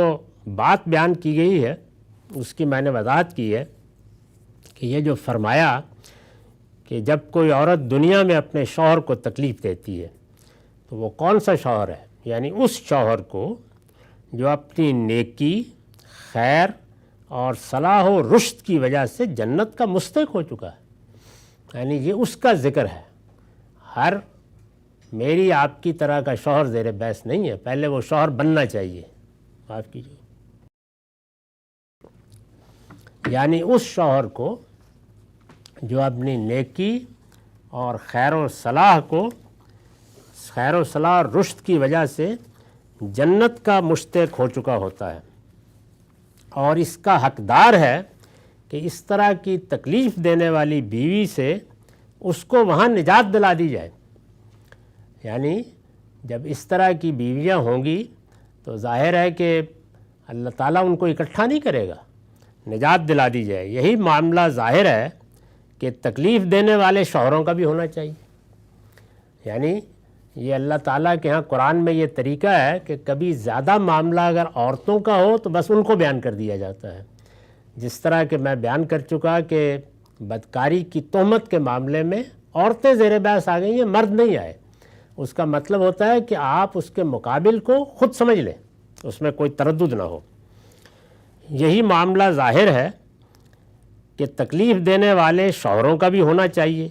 بات بیان کی گئی ہے اس کی میں نے وضاحت کی ہے کہ یہ جو فرمایا کہ جب کوئی عورت دنیا میں اپنے شوہر کو تکلیف دیتی ہے تو وہ کون سا شوہر ہے، یعنی اس شوہر کو جو اپنی نیکی، خیر اور صلاح و رشد کی وجہ سے جنت کا مستحق ہو چکا ہے، یعنی یہ اس کا ذکر ہے۔ ہر میری آپ کی طرح کا شوہر زیر بحث نہیں ہے، پہلے وہ شوہر بننا چاہیے، معاف کیجیے، یعنی اس شوہر کو جو اپنی نیکی اور خیر و صلاح اور رشد کی وجہ سے جنت کا مشتاق ہو چکا ہوتا ہے، اور اس کا حقدار ہے کہ اس طرح کی تکلیف دینے والی بیوی سے اس کو وہاں نجات دلا دی جائے۔ یعنی جب اس طرح کی بیویاں ہوں گی تو ظاہر ہے کہ اللہ تعالیٰ ان کو اکٹھا نہیں کرے گا، نجات دلا دی جائے۔ یہی معاملہ ظاہر ہے کہ تکلیف دینے والے شوہروں کا بھی ہونا چاہیے۔ یعنی یہ اللہ تعالیٰ کے ہاں قرآن میں یہ طریقہ ہے کہ کبھی زیادہ معاملہ اگر عورتوں کا ہو تو بس ان کو بیان کر دیا جاتا ہے، جس طرح کہ میں بیان کر چکا کہ بدکاری کی تہمت کے معاملے میں عورتیں زیر بحث آ گئی ہیں، مرد نہیں آئے۔ اس کا مطلب ہوتا ہے کہ آپ اس کے مقابل کو خود سمجھ لیں، اس میں کوئی تردد نہ ہو۔ یہی معاملہ ظاہر ہے کہ تکلیف دینے والے شوہروں کا بھی ہونا چاہیے۔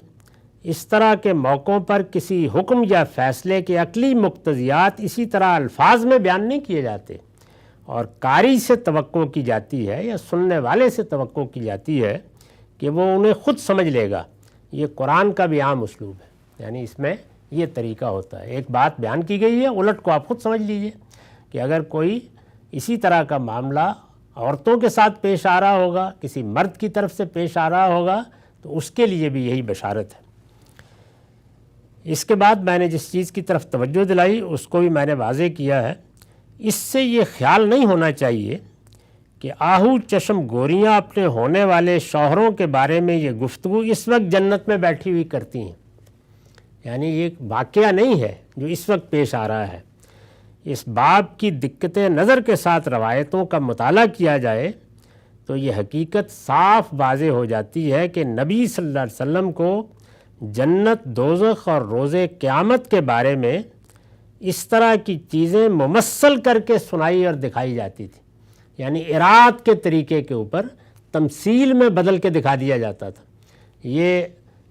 اس طرح کے موقعوں پر کسی حکم یا فیصلے کے عقلی مقتضیات اسی طرح الفاظ میں بیان نہیں کیے جاتے، اور قاری سے توقع کی جاتی ہے یا سننے والے سے توقع کی جاتی ہے کہ وہ انہیں خود سمجھ لے گا۔ یہ قرآن کا بھی عام اسلوب ہے، یعنی اس میں یہ طریقہ ہوتا ہے، ایک بات بیان کی گئی ہے، الٹ کو آپ خود سمجھ لیجئے کہ اگر کوئی اسی طرح کا معاملہ عورتوں کے ساتھ پیش آ رہا ہوگا، کسی مرد کی طرف سے پیش آ رہا ہوگا، تو اس کے لیے بھی یہی بشارت ہے۔ اس کے بعد میں نے جس چیز کی طرف توجہ دلائی اس کو بھی میں نے واضح کیا ہے۔ اس سے یہ خیال نہیں ہونا چاہیے کہ آہو چشم گوریاں اپنے ہونے والے شوہروں کے بارے میں یہ گفتگو اس وقت جنت میں بیٹھی ہوئی کرتی ہیں، یعنی یہ ایک واقعہ نہیں ہے جو اس وقت پیش آ رہا ہے۔ اس باب کی دقت نظر کے ساتھ روایتوں کا مطالعہ کیا جائے تو یہ حقیقت صاف واضح ہو جاتی ہے کہ نبی صلی اللہ علیہ وسلم کو جنت، دوزخ اور روز قیامت کے بارے میں اس طرح کی چیزیں ممثل کر کے سنائی اور دکھائی جاتی تھی، یعنی ارات کے طریقے کے اوپر تمثیل میں بدل کے دکھا دیا جاتا تھا۔ یہ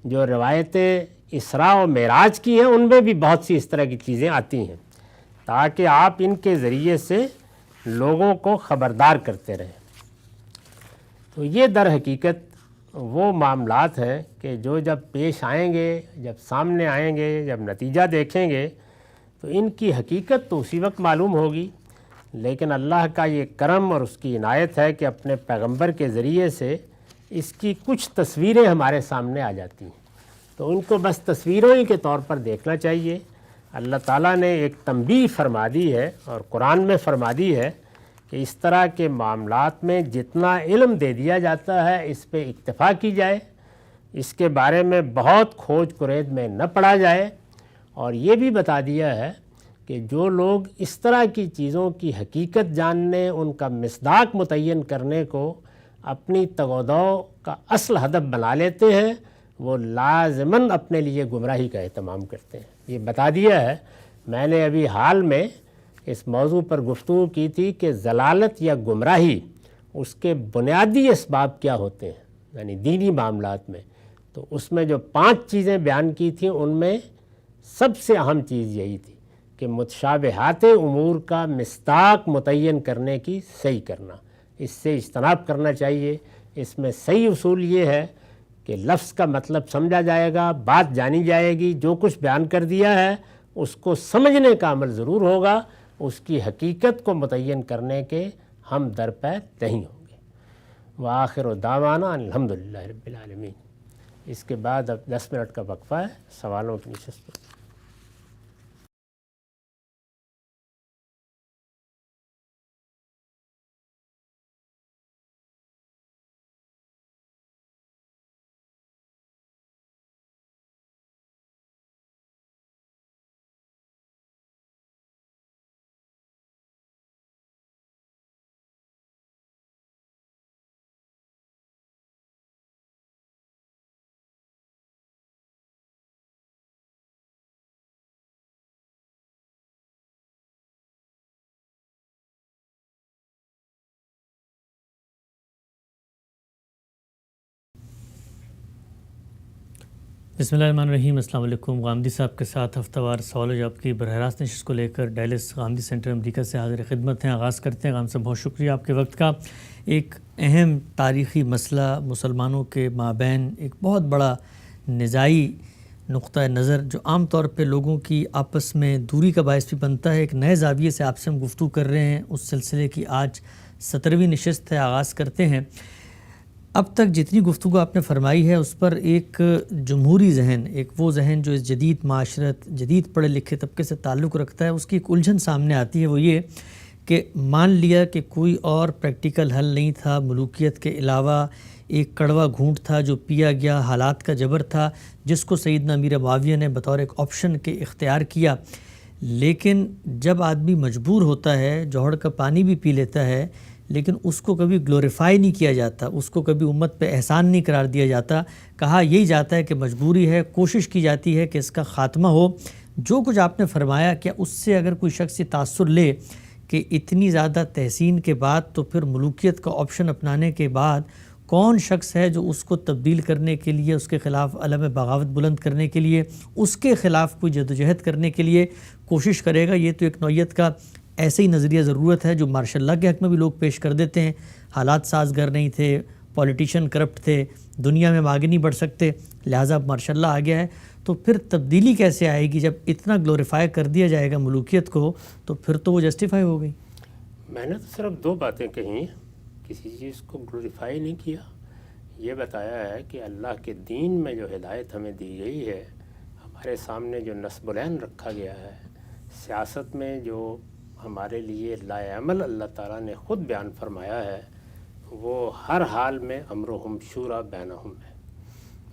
جو روایتیں اسراء و معراج کی ہیں ان میں بھی بہت سی اس طرح کی چیزیں آتی ہیں، تاکہ آپ ان کے ذریعے سے لوگوں کو خبردار کرتے رہیں۔ تو یہ در حقیقت وہ معاملات ہیں کہ جو جب پیش آئیں گے، جب سامنے آئیں گے، جب نتیجہ دیکھیں گے تو ان کی حقیقت تو اسی وقت معلوم ہوگی، لیکن اللہ کا یہ کرم اور اس کی عنایت ہے کہ اپنے پیغمبر کے ذریعے سے اس کی کچھ تصویریں ہمارے سامنے آ جاتی ہیں، تو ان کو بس تصویروں ہی کے طور پر دیکھنا چاہیے۔ اللہ تعالیٰ نے ایک تنبیہ فرما دی ہے اور قرآن میں فرما دی ہے کہ اس طرح کے معاملات میں جتنا علم دے دیا جاتا ہے اس پہ اکتفا کی جائے، اس کے بارے میں بہت کھوج کرید میں نہ پڑا جائے، اور یہ بھی بتا دیا ہے کہ جو لوگ اس طرح کی چیزوں کی حقیقت جاننے، ان کا مصداق متعین کرنے کو اپنی تگودو کا اصل ہدف بنا لیتے ہیں، وہ لازماً اپنے لیے گمراہی کا اہتمام کرتے ہیں۔ یہ بتا دیا ہے۔ میں نے ابھی حال میں اس موضوع پر گفتگو کی تھی کہ ضلالت یا گمراہی اس کے بنیادی اسباب کیا ہوتے ہیں یعنی دینی معاملات میں، تو اس میں جو 5 چیزیں بیان کی تھیں ان میں سب سے اہم چیز یہی تھی کہ متشابہات امور کا مصداق متعین کرنے کی صحیح کرنا، اس سے اجتناب کرنا چاہیے۔ اس میں صحیح اصول یہ ہے کہ لفظ کا مطلب سمجھا جائے گا، بات جانی جائے گی، جو کچھ بیان کر دیا ہے اس کو سمجھنے کا عمل ضرور ہوگا، اس کی حقیقت کو متعین کرنے کے ہم درپے نہیں ہوں گے۔ وآخر دعوانا الحمدللہ رب العالمین۔ اس کے بعد اب 10 منٹ کا وقفہ ہے، سوالوں کی نشست۔ بسم اللہ الرحمن الرحیم۔ السلام علیکم۔ غامدی صاحب کے ساتھ ہفتہ وار سوال و جواب کی براہ راست نشست کو لے کر ڈیلس غامدی سینٹر امریکہ سے حاضر خدمت ہیں۔ آغاز کرتے ہیں۔ غام صاحب بہت شکریہ آپ کے وقت کا۔ ایک اہم تاریخی مسئلہ مسلمانوں کے مابین ایک بہت بڑا نزاعی نقطہ نظر جو عام طور پہ لوگوں کی آپس میں دوری کا باعث بھی بنتا ہے، ایک نئے زاویے سے آپ سے ہم گفتگو کر رہے ہیں۔ اس سلسلے کی آج 17ویں نشست ہے، آغاز کرتے ہیں۔ اب تک جتنی گفتگو آپ نے فرمائی ہے اس پر ایک جمہوری ذہن، ایک وہ ذہن جو اس جدید معاشرت، جدید پڑھے لکھے طبقے سے تعلق رکھتا ہے، اس کی ایک الجھن سامنے آتی ہے۔ وہ یہ کہ مان لیا کہ کوئی اور پریکٹیکل حل نہیں تھا، ملوکیت کے علاوہ ایک کڑوا گھونٹ تھا جو پیا گیا، حالات کا جبر تھا، جس کو سیدنا امیر معاویہ نے بطور ایک آپشن کے اختیار کیا۔ لیکن جب آدمی مجبور ہوتا ہے، جوہر کا پانی بھی پی لیتا ہے، لیکن اس کو کبھی گلوریفائی نہیں کیا جاتا، اس کو کبھی امت پہ احسان نہیں قرار دیا جاتا۔ کہا یہی جاتا ہے کہ مجبوری ہے، کوشش کی جاتی ہے کہ اس کا خاتمہ ہو۔ جو کچھ آپ نے فرمایا، کیا اس سے اگر کوئی شخص یہ تاثر لے کہ اتنی زیادہ تحسین کے بعد تو پھر ملوکیت کا آپشن اپنانے کے بعد کون شخص ہے جو اس کو تبدیل کرنے کے لیے، اس کے خلاف علم بغاوت بلند کرنے کے لیے، اس کے خلاف کوئی جدوجہد کرنے کے لیے کوشش کرے گا؟ یہ تو ایک نوعیت کا ایسے ہی نظریہ ضرورت ہے جو مارشاء اللہ کے حق میں بھی لوگ پیش کر دیتے ہیں۔ حالات سازگار نہیں تھے، پولیٹیشین کرپٹ تھے، دنیا میں ہم آگے نہیں بڑھ سکتے، لہٰذا اب مارشاء اللہ آ گیا ہے۔ تو پھر تبدیلی کیسے آئے گی جب اتنا گلوریفائی کر دیا جائے گا ملوکیت کو؟ تو پھر تو وہ جسٹیفائی ہو گئی۔ میں نے تو صرف 2 باتیں کہی ہیں، کسی چیز کو گلوریفائی نہیں کیا۔ یہ بتایا ہے کہ اللہ کے دین میں جو ہدایت ہمیں دی گئی ہے، ہمارے سامنے جو نصب العین رکھا گیا ہے، سیاست میں جو ہمارے لیے لائے عمل اللہ تعالیٰ نے خود بیان فرمایا ہے، وہ ہر حال میں امرہم شورا بینہم ہے،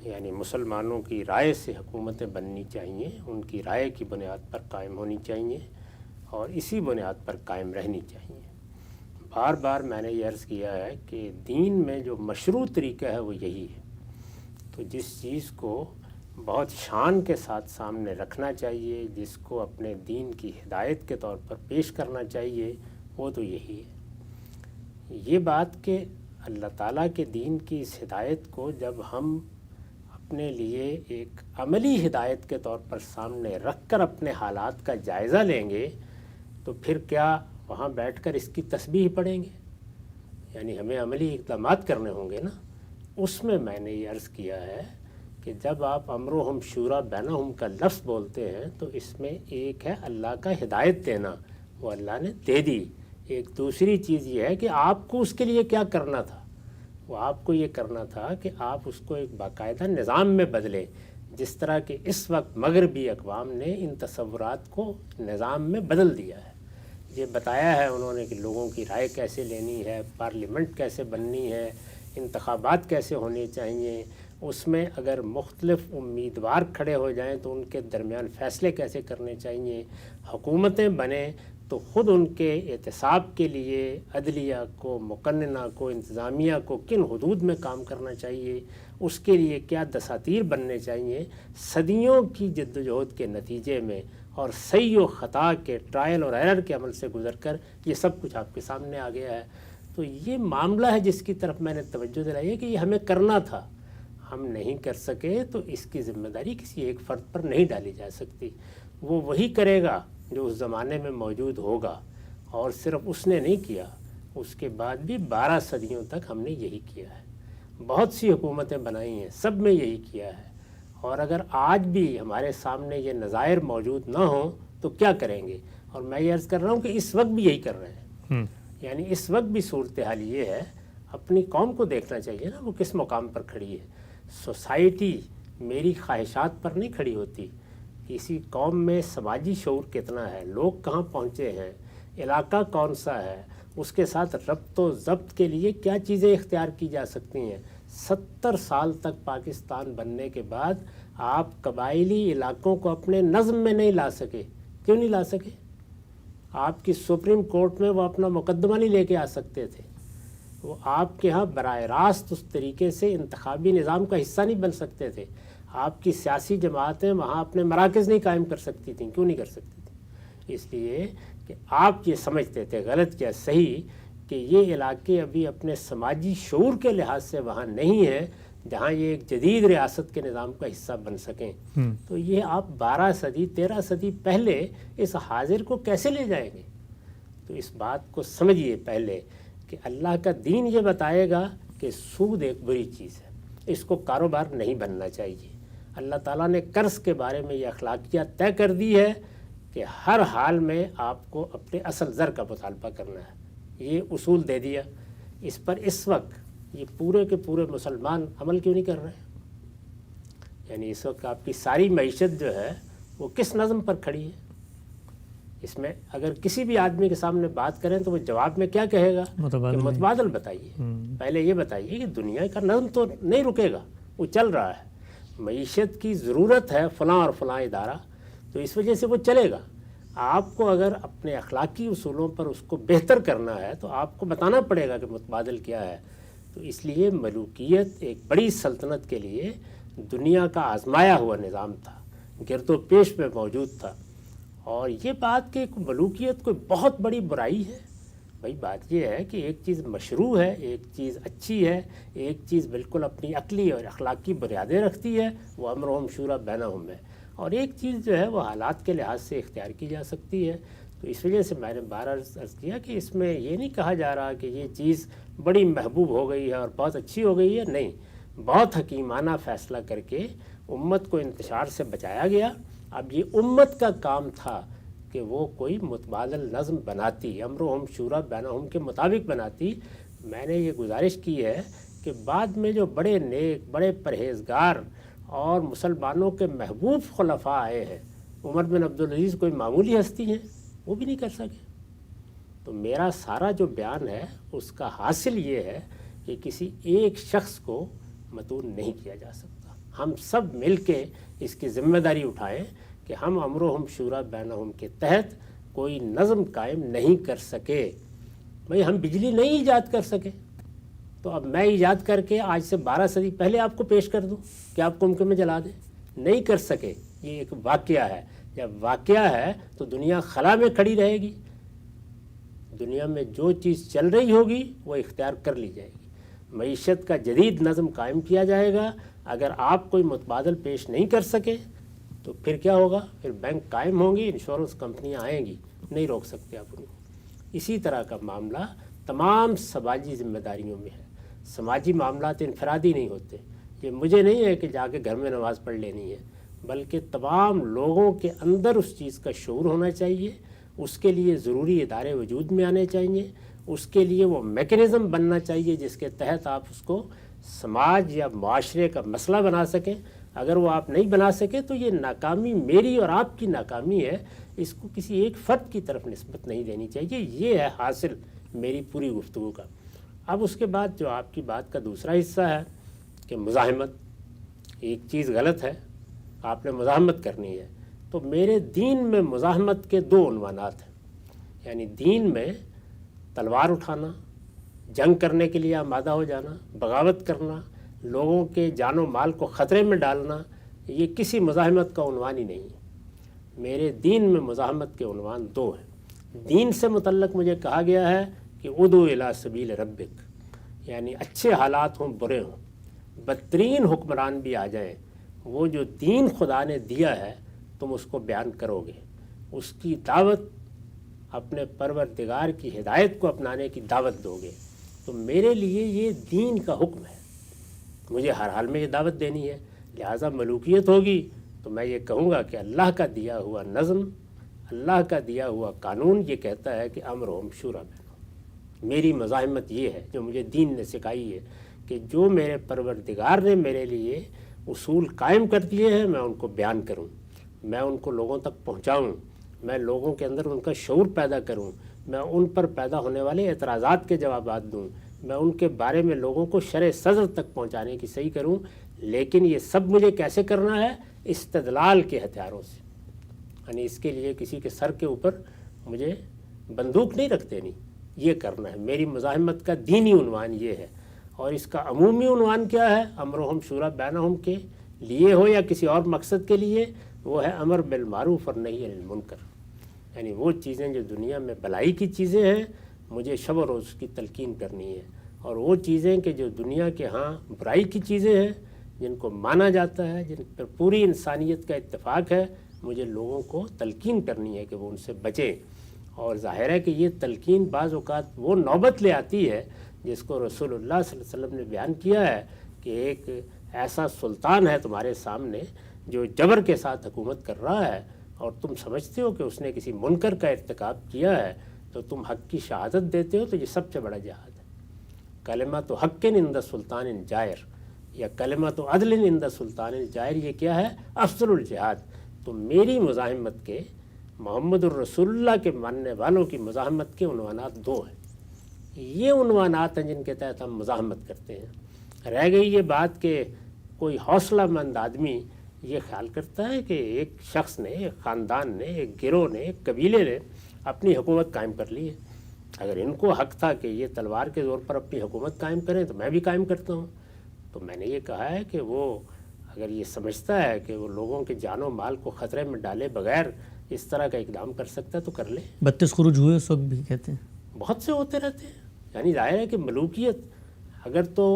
یعنی مسلمانوں کی رائے سے حکومتیں بننی چاہیے، ان کی رائے کی بنیاد پر قائم ہونی چاہیے اور اسی بنیاد پر قائم رہنی چاہیے۔ بار بار میں نے یہ عرض کیا ہے کہ دین میں جو مشروع طریقہ ہے وہ یہی ہے۔ تو جس چیز کو بہت شان کے ساتھ سامنے رکھنا چاہیے، جس کو اپنے دین کی ہدایت کے طور پر پیش کرنا چاہیے، وہ تو یہی ہے۔ یہ بات کہ اللہ تعالیٰ کے دین کی اس ہدایت کو جب ہم اپنے لیے ایک عملی ہدایت کے طور پر سامنے رکھ کر اپنے حالات کا جائزہ لیں گے، تو پھر کیا وہاں بیٹھ کر اس کی تسبیح پڑھیں گے؟ یعنی ہمیں عملی اقدامات کرنے ہوں گے نا۔ اس میں نے یہ عرض کیا ہے کہ جب آپ امرہم شورا بینہم کا لفظ بولتے ہیں تو اس میں ایک ہے اللہ کا ہدایت دینا، وہ اللہ نے دے دی۔ ایک دوسری چیز یہ ہے کہ آپ کو اس کے لیے کیا کرنا تھا۔ وہ آپ کو یہ کرنا تھا کہ آپ اس کو ایک باقاعدہ نظام میں بدلیں، جس طرح کہ اس وقت مغربی اقوام نے ان تصورات کو نظام میں بدل دیا ہے۔ یہ بتایا ہے انہوں نے کہ لوگوں کی رائے کیسے لینی ہے، پارلیمنٹ کیسے بننی ہے، انتخابات کیسے ہونے چاہیے، اس میں اگر مختلف امیدوار کھڑے ہو جائیں تو ان کے درمیان فیصلے کیسے کرنے چاہیے، حکومتیں بنیں تو خود ان کے احتساب کے لیے عدلیہ کو، مقننہ کو، انتظامیہ کو کن حدود میں کام کرنا چاہیے، اس کے لیے کیا دساتیر بننے چاہیے، صدیوں کی جد و جہد کے نتیجے میں اور صحیح و خطا کے ٹرائل اور ایرر کے عمل سے گزر کر یہ سب کچھ آپ کے سامنے آ گیا ہے۔ تو یہ معاملہ ہے جس کی طرف میں نے توجہ دلائی ہے کہ یہ ہمیں کرنا تھا، ہم نہیں کر سکے، تو اس کی ذمہ داری کسی ایک فرد پر نہیں ڈالی جا سکتی۔ وہ وہی کرے گا جو اس زمانے میں موجود ہوگا، اور صرف اس نے نہیں کیا، اس کے بعد بھی 12 صدیوں تک ہم نے یہی کیا ہے۔ بہت سی حکومتیں بنائی ہیں، سب میں یہی کیا ہے، اور اگر آج بھی ہمارے سامنے یہ نظائر موجود نہ ہوں تو کیا کریں گے؟ اور میں یہ عرض کر رہا ہوں کہ اس وقت بھی یہی کر رہے ہیں۔ یعنی اس وقت بھی صورتحال یہ ہے، اپنی قوم کو دیکھنا چاہیے نا وہ کس مقام پر کھڑی ہے۔ سوسائٹی میری خواہشات پر نہیں کھڑی ہوتی، کسی قوم میں سماجی شعور کتنا ہے، لوگ کہاں پہنچے ہیں، علاقہ کون سا ہے، اس کے ساتھ ربط و ضبط کے لیے کیا چیزیں اختیار کی جا سکتی ہیں۔ 70 سال تک پاکستان بننے کے بعد آپ قبائلی علاقوں کو اپنے نظم میں نہیں لا سکے۔ کیوں نہیں لا سکے؟ آپ کی سپریم کورٹ میں وہ اپنا مقدمہ نہیں لے کے آ سکتے تھے، وہ آپ کے ہاں براہ راست اس طریقے سے انتخابی نظام کا حصہ نہیں بن سکتے تھے، آپ کی سیاسی جماعتیں وہاں اپنے مراکز نہیں قائم کر سکتی تھیں۔ کیوں نہیں کر سکتی تھیں؟ اس لیے کہ آپ یہ سمجھتے تھے، غلط کیا صحیح، کہ یہ علاقے ابھی اپنے سماجی شعور کے لحاظ سے وہاں نہیں ہیں جہاں یہ ایک جدید ریاست کے نظام کا حصہ بن سکیں۔ تو یہ آپ 12 صدی 13 صدی پہلے اس حاضر کو کیسے لے جائیں گے؟ تو اس بات کو سمجھیے پہلے کہ اللہ کا دین یہ بتائے گا کہ سود ایک بری چیز ہے، اس کو کاروبار نہیں بننا چاہیے۔ اللہ تعالیٰ نے قرض کے بارے میں یہ اخلاقیات طے کر دی ہے کہ ہر حال میں آپ کو اپنے اصل زر کا مطالبہ کرنا ہے، یہ اصول دے دیا۔ اس پر اس وقت یہ پورے کے پورے مسلمان عمل کیوں نہیں کر رہے؟ یعنی اس وقت آپ کی ساری معیشت جو ہے وہ کس نظم پر کھڑی ہے؟ اس میں اگر کسی بھی آدمی کے سامنے بات کریں تو وہ جواب میں کیا کہے گا کہ متبادل بتائیے۔ پہلے یہ بتائیے کہ دنیا کا نظم تو نہیں رکے گا، وہ چل رہا ہے، معیشت کی ضرورت ہے فلاں اور فلاں ادارہ، تو اس وجہ سے وہ چلے گا۔ آپ کو اگر اپنے اخلاقی اصولوں پر اس کو بہتر کرنا ہے تو آپ کو بتانا پڑے گا کہ متبادل کیا ہے۔ تو اس لیے ملوکیت ایک بڑی سلطنت کے لیے دنیا کا آزمایا ہوا نظام تھا، گرد و پیش میں موجود تھا، اور یہ بات کہ ملوکیت کوئی بہت بڑی برائی ہے، بھائی بات یہ ہے کہ ایک چیز مشروع ہے، ایک چیز اچھی ہے، ایک چیز بالکل اپنی عقلی اور اخلاقی بنیادیں رکھتی ہے، وہ امرهم شورى بینہم ہے، اور ایک چیز جو ہے وہ حالات کے لحاظ سے اختیار کی جا سکتی ہے۔ تو اس وجہ سے میں نے بار عرض کیا کہ اس میں یہ نہیں کہا جا رہا کہ یہ چیز بڑی محبوب ہو گئی ہے اور بہت اچھی ہو گئی ہے، نہیں، بہت حکیمانہ فیصلہ کر کے امت کو انتشار سے بچایا گیا۔ اب یہ امت کا کام تھا کہ وہ کوئی متبادل نظم بناتی، امرهم شورى بینہم کے مطابق بناتی۔ میں نے یہ گزارش کی ہے کہ بعد میں جو بڑے نیک، بڑے پرہیزگار اور مسلمانوں کے محبوب خلفاء آئے ہیں، عمر بن عبدالعزیز کوئی معمولی ہستی ہیں، وہ بھی نہیں کر سکے۔ تو میرا سارا جو بیان ہے اس کا حاصل یہ ہے کہ کسی ایک شخص کو متون نہیں کیا جا سکتا، ہم سب مل کے اس کی ذمہ داری اٹھائیں کہ ہم امرهم شورى بینہم کے تحت کوئی نظم قائم نہیں کر سکے۔ بھئی ہم بجلی نہیں ایجاد کر سکے، تو اب میں ایجاد کر کے آج سے 12 صدی پہلے آپ کو پیش کر دوں کہ آپ کمکم میں جلا دیں؟ نہیں کر سکے، یہ ایک واقعہ ہے۔ جب واقعہ ہے تو دنیا خلا میں کھڑی رہے گی، دنیا میں جو چیز چل رہی ہوگی وہ اختیار کر لی جائے گی، معیشت کا جدید نظم قائم کیا جائے گا۔ اگر آپ کوئی متبادل پیش نہیں کر سکے تو پھر کیا ہوگا؟ پھر بینک قائم ہوں گی، انشورنس کمپنیاں آئیں گی، نہیں روک سکتے آپ ان کو۔ اسی طرح کا معاملہ تمام سماجی ذمہ داریوں میں ہے۔ سماجی معاملات انفرادی نہیں ہوتے، یہ مجھے نہیں ہے کہ جا کے گھر میں نماز پڑھ لینی ہے، بلکہ تمام لوگوں کے اندر اس چیز کا شعور ہونا چاہیے، اس کے لیے ضروری ادارے وجود میں آنے چاہیے، اس کے لیے وہ میکنزم بننا چاہیے جس کے تحت آپ اس کو سماج یا معاشرے کا مسئلہ بنا سکیں۔ اگر وہ آپ نہیں بنا سکے تو یہ ناکامی میری اور آپ کی ناکامی ہے، اس کو کسی ایک فرد کی طرف نسبت نہیں دینی چاہیے۔ یہ ہے حاصل میری پوری گفتگو کا۔ اب اس کے بعد جو آپ کی بات کا دوسرا حصہ ہے کہ مزاحمت، ایک چیز غلط ہے، آپ نے مزاحمت کرنی ہے، تو میرے دین میں مزاحمت کے 2 عنوانات ہیں۔ یعنی دین میں تلوار اٹھانا، جنگ کرنے کے لیے آمادہ ہو جانا، بغاوت کرنا، لوگوں کے جان و مال کو خطرے میں ڈالنا، یہ کسی مزاحمت کا عنوان ہی نہیں ہے۔ میرے دین میں مزاحمت کے عنوان 2 ہیں۔ دین سے متعلق مجھے کہا گیا ہے کہ ادعو الی سبیل ربک، یعنی اچھے حالات ہوں برے ہوں، بدترین حکمران بھی آ جائیں، وہ جو دین خدا نے دیا ہے تم اس کو بیان کرو گے، اس کی دعوت، اپنے پروردگار کی ہدایت کو اپنانے کی دعوت دو گے، تو میرے لیے یہ دین کا حکم ہے، مجھے ہر حال میں یہ دعوت دینی ہے۔ لہٰذا ملوکیت ہوگی تو میں یہ کہوں گا کہ اللہ کا دیا ہوا نظم، اللہ کا دیا ہوا قانون یہ کہتا ہے کہ امرہم شوری بینہم۔ میری مزاحمت یہ ہے جو مجھے دین نے سکھائی ہے کہ جو میرے پروردگار نے میرے لیے اصول قائم کر دیے ہیں میں ان کو بیان کروں، میں ان کو لوگوں تک پہنچاؤں، میں لوگوں کے اندر ان کا شعور پیدا کروں، میں ان پر پیدا ہونے والے اعتراضات کے جوابات دوں، میں ان کے بارے میں لوگوں کو شرح صدر تک پہنچانے کی صحیح کروں۔ لیکن یہ سب مجھے کیسے کرنا ہے؟ استدلال کے ہتھیاروں سے، یعنی اس کے لیے کسی کے سر کے اوپر مجھے بندوق نہیں رکھ دینی، یہ کرنا ہے۔ میری مزاحمت کا دینی عنوان یہ ہے، اور اس کا عمومی عنوان کیا ہے؟ امرہم شوری بینہم کے لیے ہو یا کسی اور مقصد کے لیے، وہ ہے امر بالمعروف اور نہی عن المنکر، یعنی وہ چیزیں جو دنیا میں بھلائی کی چیزیں ہیں مجھے شب و روز کی تلقین کرنی ہے، اور وہ چیزیں کہ جو دنیا کے ہاں برائی کی چیزیں ہیں جن کو مانا جاتا ہے، جن پر پوری انسانیت کا اتفاق ہے، مجھے لوگوں کو تلقین کرنی ہے کہ وہ ان سے بچیں۔ اور ظاہر ہے کہ یہ تلقین بعض اوقات وہ نوبت لے آتی ہے جس کو رسول اللہ صلی اللہ علیہ وسلم نے بیان کیا ہے کہ ایک ایسا سلطان ہے تمہارے سامنے جو جبر کے ساتھ حکومت کر رہا ہے، اور تم سمجھتے ہو کہ اس نے کسی منکر کا ارتکاب کیا ہے تو تم حق کی شہادت دیتے ہو، تو یہ سب سے بڑا جہاد ہے۔ کلمۃ حق عند سلطان جائر یا کلمۃ عدل عند سلطان جائر، یہ کیا ہے؟ افضل الجہاد۔ تو میری مزاحمت کے، محمد الرسول اللہ کے ماننے والوں کی مزاحمت کے عنوانات دو ہیں، یہ عنوانات ہیں جن کے تحت ہم مزاحمت کرتے ہیں۔ رہ گئی یہ بات کہ کوئی حوصلہ مند آدمی یہ خیال کرتا ہے کہ ایک شخص نے، ایک خاندان نے، ایک گروہ نے، ایک قبیلے نے اپنی حکومت قائم کر لی ہے، اگر ان کو حق تھا کہ یہ تلوار کے زور پر اپنی حکومت قائم کریں تو میں بھی قائم کرتا ہوں۔ تو میں نے یہ کہا ہے کہ وہ اگر یہ سمجھتا ہے کہ وہ لوگوں کے جان و مال کو خطرے میں ڈالے بغیر اس طرح کا اقدام کر سکتا ہے تو کر لے۔ 32 خروج ہوئے اس وقت بھی کہتے ہیں، بہت سے ہوتے رہتے ہیں، یعنی ظاہر ہے کہ ملوکیت اگر تو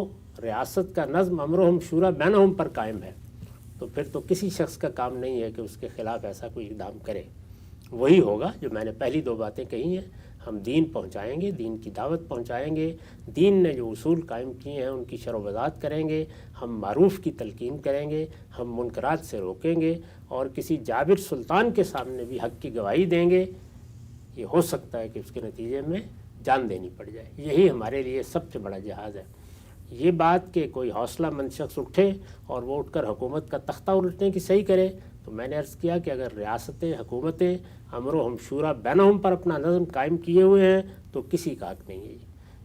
ریاست کا نظم امرہم شوری بینہم پر قائم ہے تو پھر تو کسی شخص کا کام نہیں ہے کہ اس کے خلاف ایسا کوئی اقدام کرے۔ وہی ہوگا جو میں نے پہلی دو باتیں کہی ہیں، ہم دین پہنچائیں گے، دین کی دعوت پہنچائیں گے، دین نے جو اصول قائم کیے ہیں ان کی شرح و وضاحت کریں گے، ہم معروف کی تلقین کریں گے، ہم منکرات سے روکیں گے، اور کسی جابر سلطان کے سامنے بھی حق کی گواہی دیں گے۔ یہ ہو سکتا ہے کہ اس کے نتیجے میں جان دینی پڑ جائے، یہی ہمارے لیے سب سے بڑا جہاد ہے۔ یہ بات کہ کوئی حوصلہ مند شخص اٹھے اور وہ اٹھ کر حکومت کا تختہ الٹنے کی صحیح کرے، تو میں نے عرض کیا کہ اگر ریاستیں، حکومتیں امرہم شوری بینہم پر اپنا نظم قائم کیے ہوئے ہیں تو کسی کا حق نہیں ہے،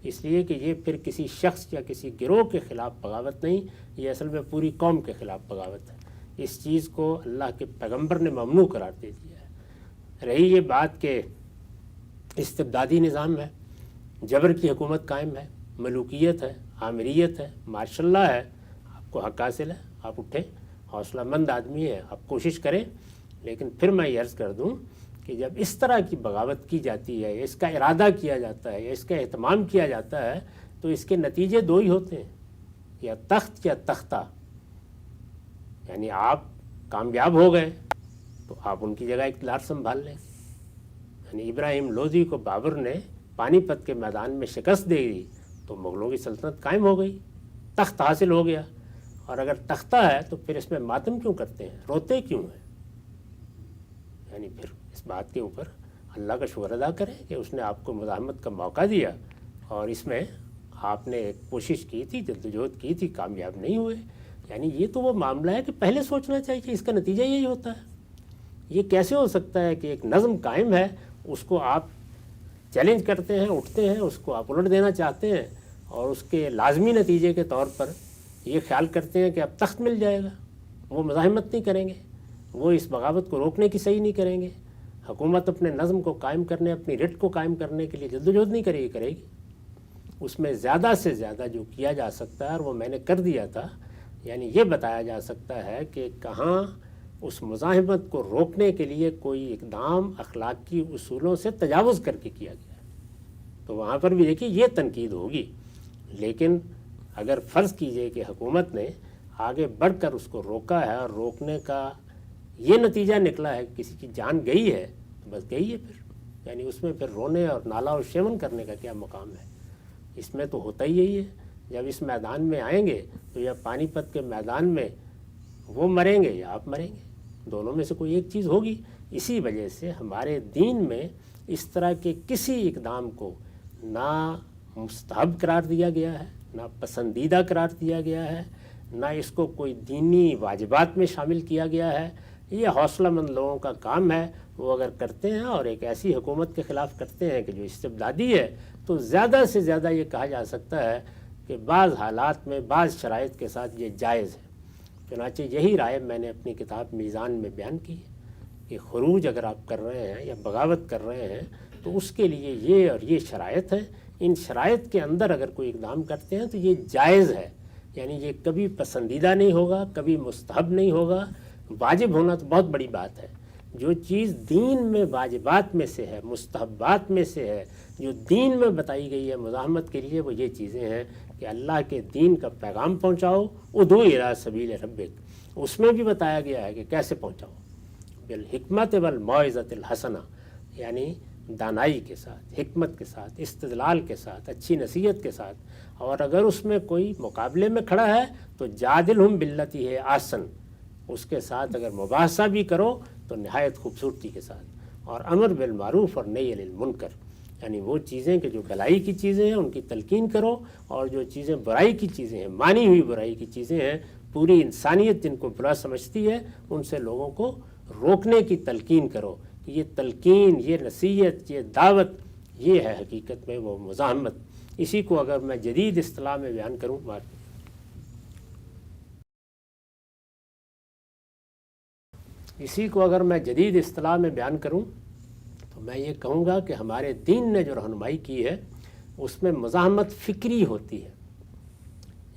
اس لیے کہ یہ پھر کسی شخص یا کسی گروہ کے خلاف بغاوت نہیں، یہ اصل میں پوری قوم کے خلاف بغاوت ہے۔ اس چیز کو اللہ کے پیغمبر نے ممنوع قرار دے دیا ہے۔ رہی یہ بات کہ استبدادی نظام ہے، جبر کی حکومت قائم ہے، ملوکیت ہے، آمریت ہے، ماشاء اللہ ہے، آپ کو حق حاصل ہے، آپ اٹھیں، حوصلہ مند آدمی ہے، آپ کوشش کریں، لیکن پھر میں یہ عرض کر دوں کہ جب اس طرح کی بغاوت کی جاتی ہے، اس کا ارادہ کیا جاتا ہے، یا اس کا اہتمام کیا جاتا ہے، تو اس کے نتیجے دو ہی ہوتے ہیں، یا تخت یا تختہ، یعنی آپ کامیاب ہو گئے تو آپ ان کی جگہ اقتدار سنبھال لیں۔ یعنی ابراہیم لودھی کو بابر نے پانی پت کے میدان میں شکست دے دی تو مغلوں کی سلطنت قائم ہو گئی، تخت حاصل ہو گیا۔ اور اگر تختہ ہے تو پھر اس میں ماتم کیوں کرتے ہیں، روتے کیوں ہیں؟ یعنی پھر اس بات کے اوپر اللہ کا شکر ادا کریں کہ اس نے آپ کو مزاحمت کا موقع دیا، اور اس میں آپ نے ایک کوشش کی تھی، جدوجہد کی تھی، کامیاب نہیں ہوئے۔ یعنی یہ تو وہ معاملہ ہے کہ پہلے سوچنا چاہیے کہ اس کا نتیجہ یہی ہوتا ہے۔ یہ کیسے ہو سکتا ہے کہ ایک نظم قائم ہے، اس کو آپ چیلنج کرتے ہیں، اٹھتے ہیں، اس کو آپ الٹ دینا چاہتے ہیں، اور اس کے لازمی نتیجے کے طور پر یہ خیال کرتے ہیں کہ اب تخت مل جائے گا۔ وہ مزاحمت نہیں کریں گے، وہ اس بغاوت کو روکنے کی صحیح نہیں کریں گے، حکومت اپنے نظم کو قائم کرنے، اپنی رٹ کو قائم کرنے کے لیے جدوجہد نہیں کرے گی۔ اس میں زیادہ سے زیادہ جو کیا جا سکتا ہے، اور وہ میں نے کر دیا تھا، یعنی یہ بتایا جا سکتا ہے کہ کہاں اس مزاحمت کو روکنے کے لیے کوئی اقدام اخلاقی اصولوں سے تجاوز کر کے کیا گیا ہے۔ تو وہاں پر بھی دیکھیے یہ تنقید ہوگی، لیکن اگر فرض کیجئے کہ حکومت نے آگے بڑھ کر اس کو روکا ہے اور روکنے کا یہ نتیجہ نکلا ہے، کسی کی جان گئی ہے تو بس گئی ہے، پھر یعنی اس میں پھر رونے اور نالا و شیون کرنے کا کیا مقام ہے؟ اس میں تو ہوتا ہی یہی ہے، جب اس میدان میں آئیں گے تو یا پانی پت کے میدان میں وہ مریں گے یا آپ مریں گے، دونوں میں سے کوئی ایک چیز ہوگی۔ اسی وجہ سے ہمارے دین میں اس طرح کے کسی اقدام کو نہ مستحب قرار دیا گیا ہے، نہ پسندیدہ قرار دیا گیا ہے، نہ اس کو کوئی دینی واجبات میں شامل کیا گیا ہے۔ یہ حوصلہ مند لوگوں کا کام ہے، وہ اگر کرتے ہیں اور ایک ایسی حکومت کے خلاف کرتے ہیں کہ جو استبدادی ہے، تو زیادہ سے زیادہ یہ کہا جا سکتا ہے کہ بعض حالات میں بعض شرائط کے ساتھ یہ جائز ہے۔ چنانچہ یہی رائے میں نے اپنی کتاب میزان میں بیان کی ہے کہ خروج اگر آپ کر رہے ہیں یا بغاوت کر رہے ہیں تو اس کے لیے یہ اور یہ شرائط ہیں، ان شرائط کے اندر اگر کوئی اقدام کرتے ہیں تو یہ جائز ہے، یعنی یہ کبھی پسندیدہ نہیں ہوگا، کبھی مستحب نہیں ہوگا۔ واجب ہونا تو بہت بڑی بات ہے، جو چیز دین میں واجبات میں سے ہے، مستحبات میں سے ہے، جو دین میں بتائی گئی ہے مزاحمت کے لیے، وہ یہ چیزیں ہیں کہ اللہ کے دین کا پیغام پہنچاؤ، ادعو الی سبیل ربک، اس میں بھی بتایا گیا ہے کہ کیسے پہنچاؤ، بالحکمت والموعظۃ الحسنہ، یعنی دانائی کے ساتھ، حکمت کے ساتھ، استدلال کے ساتھ، اچھی نصیحت کے ساتھ، اور اگر اس میں کوئی مقابلے میں کھڑا ہے تو جادلہم باللتی ہے آسن، اس کے ساتھ اگر مباحثہ بھی کرو تو نہایت خوبصورتی کے ساتھ، اور امر بالمعروف اور نہی عن المنکر، یعنی وہ چیزیں کہ جو بھلائی کی چیزیں ہیں ان کی تلقین کرو، اور جو چیزیں برائی کی چیزیں ہیں، مانی ہوئی برائی کی چیزیں ہیں، پوری انسانیت جن کو برا سمجھتی ہے ان سے لوگوں کو روکنے کی تلقین کرو۔ یہ تلقین، یہ نصیحت، یہ دعوت، یہ ہے حقیقت میں وہ مزاحمت۔ اسی کو اگر میں جدید اصطلاح میں بیان کروں، تو میں یہ کہوں گا کہ ہمارے دین نے جو رہنمائی کی ہے اس میں مزاحمت فکری ہوتی ہے،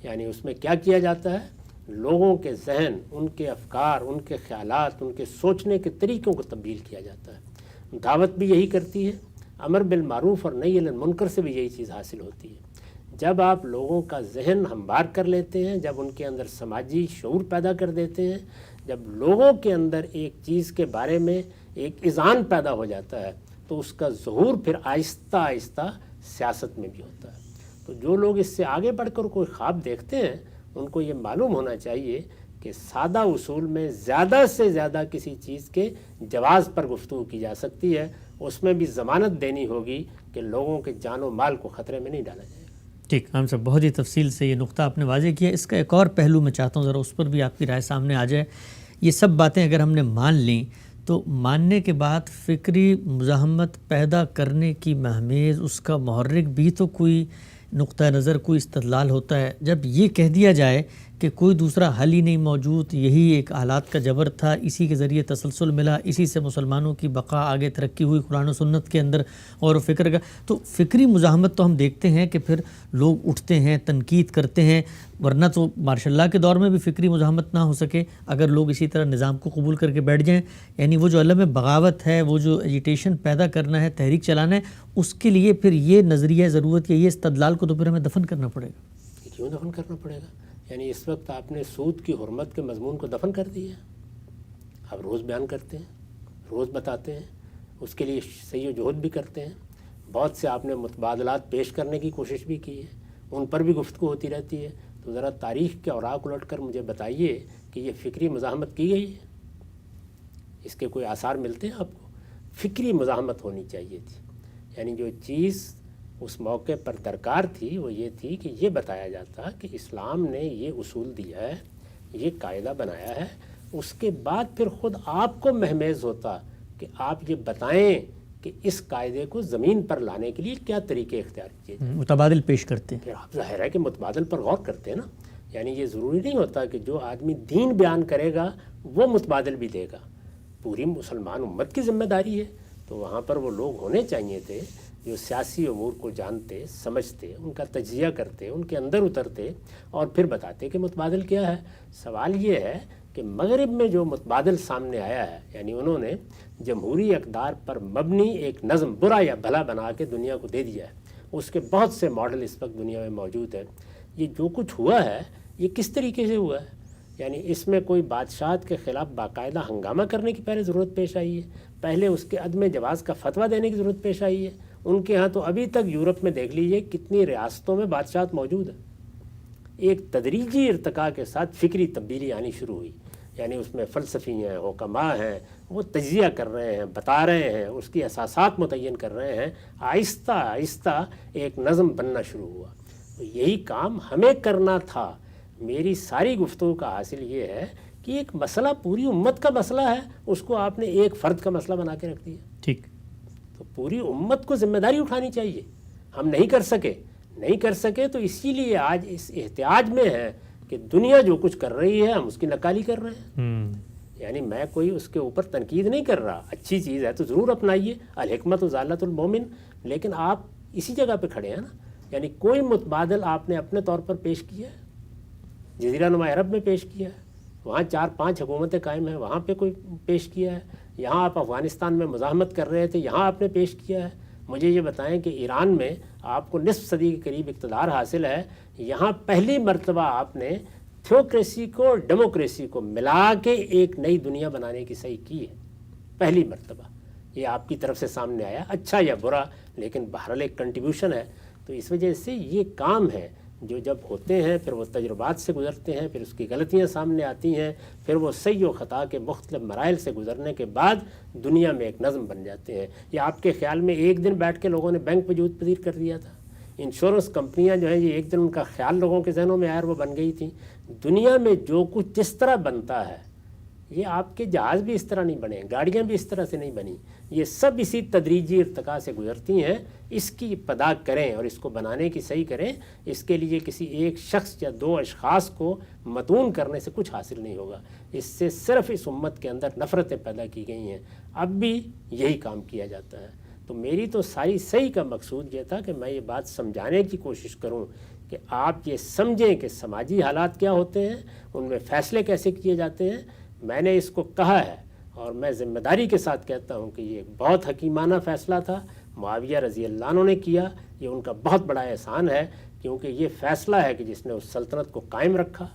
یعنی اس میں کیا کیا جاتا ہے، لوگوں کے ذہن، ان کے افکار، ان کے خیالات، ان کے سوچنے کے طریقوں کو تبدیل کیا جاتا ہے۔ دعوت بھی یہی کرتی ہے، امر بالمعروف اور نہی عن المنکر سے بھی یہی چیز حاصل ہوتی ہے۔ جب آپ لوگوں کا ذہن ہموار کر لیتے ہیں، جب ان کے اندر سماجی شعور پیدا کر دیتے ہیں، جب لوگوں کے اندر ایک چیز کے بارے میں ایک اذعان پیدا ہو جاتا ہے تو اس کا ظہور پھر آہستہ آہستہ سیاست میں بھی ہوتا ہے۔ تو جو لوگ اس سے آگے بڑھ کر کوئی خواب دیکھتے ہیں ان کو یہ معلوم ہونا چاہیے کہ سادہ اصول میں زیادہ سے زیادہ کسی چیز کے جواز پر گفتگو کی جا سکتی ہے، اس میں بھی ضمانت دینی ہوگی کہ لوگوں کے جان و مال کو خطرے میں نہیں ڈالا جائے گا۔ ٹھیک، ہم سب بہت ہی تفصیل سے یہ نقطہ آپ نے واضح کیا۔ اس کا ایک اور پہلو میں چاہتا ہوں ذرا اس پر بھی آپ کی رائے سامنے آ جائے۔ یہ سب باتیں اگر ہم نے مان لیں تو ماننے کے بعد فکری مزاحمت پیدا کرنے کی مہمیز، اس کا محرک بھی تو کوئی نقطہ نظر، کوئی استدلال ہوتا ہے۔ جب یہ کہہ دیا جائے کہ کوئی دوسرا حل ہی نہیں موجود، یہی ایک حالات کا جبر تھا، اسی کے ذریعے تسلسل ملا، اسی سے مسلمانوں کی بقا آگے ترقی ہوئی قرآن و سنت کے اندر اور فکر کا، تو فکری مزاحمت تو ہم دیکھتے ہیں کہ پھر لوگ اٹھتے ہیں، تنقید کرتے ہیں، ورنہ تو ماشاء اللہ کے دور میں بھی فکری مزاحمت نہ ہو سکے اگر لوگ اسی طرح نظام کو قبول کر کے بیٹھ جائیں۔ یعنی وہ جو علم بغاوت ہے، وہ جو ایجیٹیشن پیدا کرنا ہے، تحریک چلانا ہے، اس کے لیے پھر یہ نظریہ ضرورت یا یہ استدلال کو تو پھر ہمیں دفن کرنا پڑے گا۔ کیوں دفن کرنا پڑے گا؟ یعنی اس وقت آپ نے سود کی حرمت کے مضمون کو دفن کر دیا ہے۔ آپ روز بیان کرتے ہیں، روز بتاتے ہیں، اس کے لیے سعی و جہد بھی کرتے ہیں، بہت سے آپ نے متبادلات پیش کرنے کی کوشش بھی کی ہے، ان پر بھی گفتگو ہوتی رہتی ہے۔ تو ذرا تاریخ کے اوراق الٹ کر مجھے بتائیے کہ یہ فکری مزاحمت کی گئی ہے، اس کے کوئی آثار ملتے ہیں آپ کو؟ فکری مزاحمت ہونی چاہیے تھی، یعنی جو چیز اس موقع پر درکار تھی وہ یہ تھی کہ یہ بتایا جاتا کہ اسلام نے یہ اصول دیا ہے، یہ قاعدہ بنایا ہے، اس کے بعد پھر خود آپ کو مہمیز ہوتا کہ آپ یہ بتائیں کہ اس قاعدے کو زمین پر لانے کے لیے کیا طریقے اختیار کیے جائیں۔ متبادل پیش کرتے ہیں، پھر آپ ظاہر ہے کہ متبادل پر غور کرتے ہیں نا، یعنی یہ ضروری نہیں ہوتا کہ جو آدمی دین بیان کرے گا وہ متبادل بھی دے گا، پوری مسلمان امت کی ذمہ داری ہے۔ تو وہاں پر وہ لوگ ہونے چاہیے تھے جو سیاسی امور کو جانتے، سمجھتے، ان کا تجزیہ کرتے، ان کے اندر اترتے اور پھر بتاتے کہ متبادل کیا ہے۔ سوال یہ ہے کہ مغرب میں جو متبادل سامنے آیا ہے، یعنی انہوں نے جمہوری اقدار پر مبنی ایک نظم برا یا بھلا بنا کے دنیا کو دے دیا ہے، اس کے بہت سے ماڈل اس وقت دنیا میں موجود ہیں. یہ جو کچھ ہوا ہے یہ کس طریقے سے ہوا ہے؟ یعنی اس میں کوئی بادشاہت کے خلاف باقاعدہ ہنگامہ کرنے کی پہلے ضرورت پیش آئی ہے، پہلے اس کے عدم جواز کا فتویٰ دینے کی ضرورت پیش آئی ہے. ان کے ہاں تو ابھی تک یورپ میں دیکھ لیجئے کتنی ریاستوں میں بادشاہت موجود ہے. ایک تدریجی ارتقاء کے ساتھ فکری تبدیلی آنی شروع ہوئی. یعنی اس میں فلسفی ہیں، حکماء ہیں، وہ تجزیہ کر رہے ہیں، بتا رہے ہیں، اس کی اساسات متعین کر رہے ہیں. آہستہ آہستہ ایک نظم بننا شروع ہوا. یہی کام ہمیں کرنا تھا. میری ساری گفتگو کا حاصل یہ ہے کہ ایک مسئلہ پوری امت کا مسئلہ ہے، اس کو آپ نے ایک فرد کا مسئلہ بنا کے رکھ دیا. ٹھیک. تو پوری امت کو ذمہ داری اٹھانی چاہیے. ہم نہیں کر سکے تو اسی لیے آج اس احتیاج میں ہے کہ دنیا جو کچھ کر رہی ہے ہم اس کی نقالی کر رہے ہیں. یعنی میں کوئی اس کے اوپر تنقید نہیں کر رہا، اچھی چیز ہے تو ضرور اپنائیے، الحکمت ضالۃ المومن. لیکن آپ اسی جگہ پہ کھڑے ہیں نا. یعنی کوئی متبادل آپ نے اپنے طور پر پیش کیا ہے، جزیرہ نما عرب میں پیش کیا ہے، وہاں 4-5 حکومتیں قائم ہیں، وہاں پہ کوئی پیش کیا ہے. یہاں آپ افغانستان میں مزاحمت کر رہے تھے، یہاں آپ نے پیش کیا ہے. مجھے یہ بتائیں کہ ایران میں آپ کو نصف صدی کے قریب اقتدار حاصل ہے، یہاں پہلی مرتبہ آپ نے تھیوکریسی کو اور ڈیموکریسی کو ملا کے ایک نئی دنیا بنانے کی صحیح کی ہے. پہلی مرتبہ یہ آپ کی طرف سے سامنے آیا، اچھا یا برا، لیکن بہرحال ایک کنٹریبیوشن ہے. تو اس وجہ سے یہ کام ہے جو جب ہوتے ہیں پھر وہ تجربات سے گزرتے ہیں، پھر اس کی غلطیاں سامنے آتی ہیں، پھر وہ صحیح و خطا کے مختلف مراحل سے گزرنے کے بعد دنیا میں ایک نظم بن جاتے ہیں. یہ آپ کے خیال میں ایک دن بیٹھ کے لوگوں نے بینک وجود پذیر کر دیا تھا؟ انشورنس کمپنیاں جو ہیں یہ ایک دن ان کا خیال لوگوں کے ذہنوں میں آیا اور وہ بن گئی تھیں. دنیا میں جو کچھ جس طرح بنتا ہے، یہ آپ کے جہاز بھی اس طرح نہیں بنے، گاڑیاں بھی اس طرح سے نہیں بنی، یہ سب اسی تدریجی ارتقاء سے گزرتی ہیں. اس کی ابتدا کریں اور اس کو بنانے کی صحیح کریں. اس کے لیے کسی ایک شخص یا 2 اشخاص کو متون کرنے سے کچھ حاصل نہیں ہوگا. اس سے صرف اس امت کے اندر نفرتیں پیدا کی گئی ہیں. اب بھی یہی کام کیا جاتا ہے. تو میری تو ساری صحیح کا مقصود یہ تھا کہ میں یہ بات سمجھانے کی کوشش کروں کہ آپ یہ سمجھیں کہ سماجی حالات کیا ہوتے ہیں، ان میں فیصلے کیسے کیے جاتے ہیں. میں نے اس کو کہا ہے اور میں ذمہ داری کے ساتھ کہتا ہوں کہ یہ ایک بہت حکیمانہ فیصلہ تھا معاویہ رضی اللہ عنہ نے کیا. یہ ان کا بہت بڑا احسان ہے، کیونکہ یہ فیصلہ ہے کہ جس نے اس سلطنت کو قائم رکھا،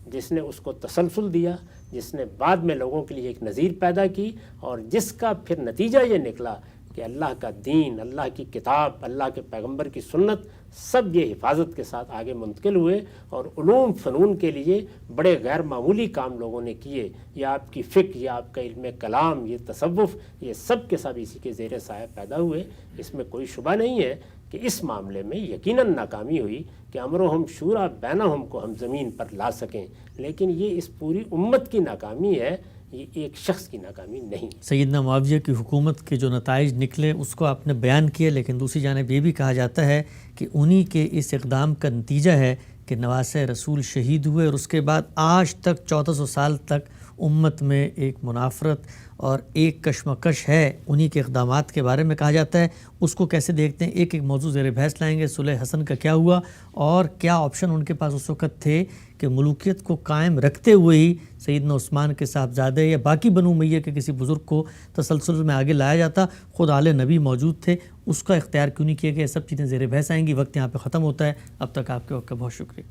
جس نے اس کو تسلسل دیا، جس نے بعد میں لوگوں کے لیے ایک نظیر پیدا کی، اور جس کا پھر نتیجہ یہ نکلا کہ اللہ کا دین، اللہ کی کتاب، اللہ کے پیغمبر کی سنت سب یہ حفاظت کے ساتھ آگے منتقل ہوئے اور علوم فنون کے لیے بڑے غیر معمولی کام لوگوں نے کیے. یہ آپ کی فقہ، یہ آپ کا علم کلام، یہ تصوف، یہ سب کے سب اسی کے زیر سایہ پیدا ہوئے. اس میں کوئی شبہ نہیں ہے کہ اس معاملے میں یقیناً ناکامی ہوئی کہ امرہم شورا بینہم کو ہم زمین پر لا سکیں، لیکن یہ اس پوری امت کی ناکامی ہے، یہ ایک شخص کی ناکامی نہیں. سیدنا معاویہ کی حکومت کے جو نتائج نکلے اس کو آپ نے بیان کیا، لیکن دوسری جانب یہ بھی کہا جاتا ہے کہ انہی کے اس اقدام کا نتیجہ ہے کہ نواسۂ رسول شہید ہوئے، اور اس کے بعد آج تک 1400 سال تک امت میں ایک منافرت اور ایک کشمکش ہے. انہی کے اقدامات کے بارے میں کہا جاتا ہے. اس کو کیسے دیکھتے ہیں؟ ایک موضوع زیر بحث لائیں گے. صلح حسن کا کیا ہوا اور کیا آپشن ان کے پاس اس وقت تھے کہ ملوکیت کو قائم رکھتے ہوئے ہی سیدنا عثمان کے صاحبزادے یا باقی بنو امیہ کے کسی بزرگ کو تسلسل میں آگے لایا جاتا؟ خود آل نبی موجود تھے، اس کا اختیار کیوں نہیں کیا گیا؟ سب چیزیں زیر بحث آئیں گی. وقت یہاں پہ ختم ہوتا ہے. اب تک آپ کے وقت کا بہت شکریہ.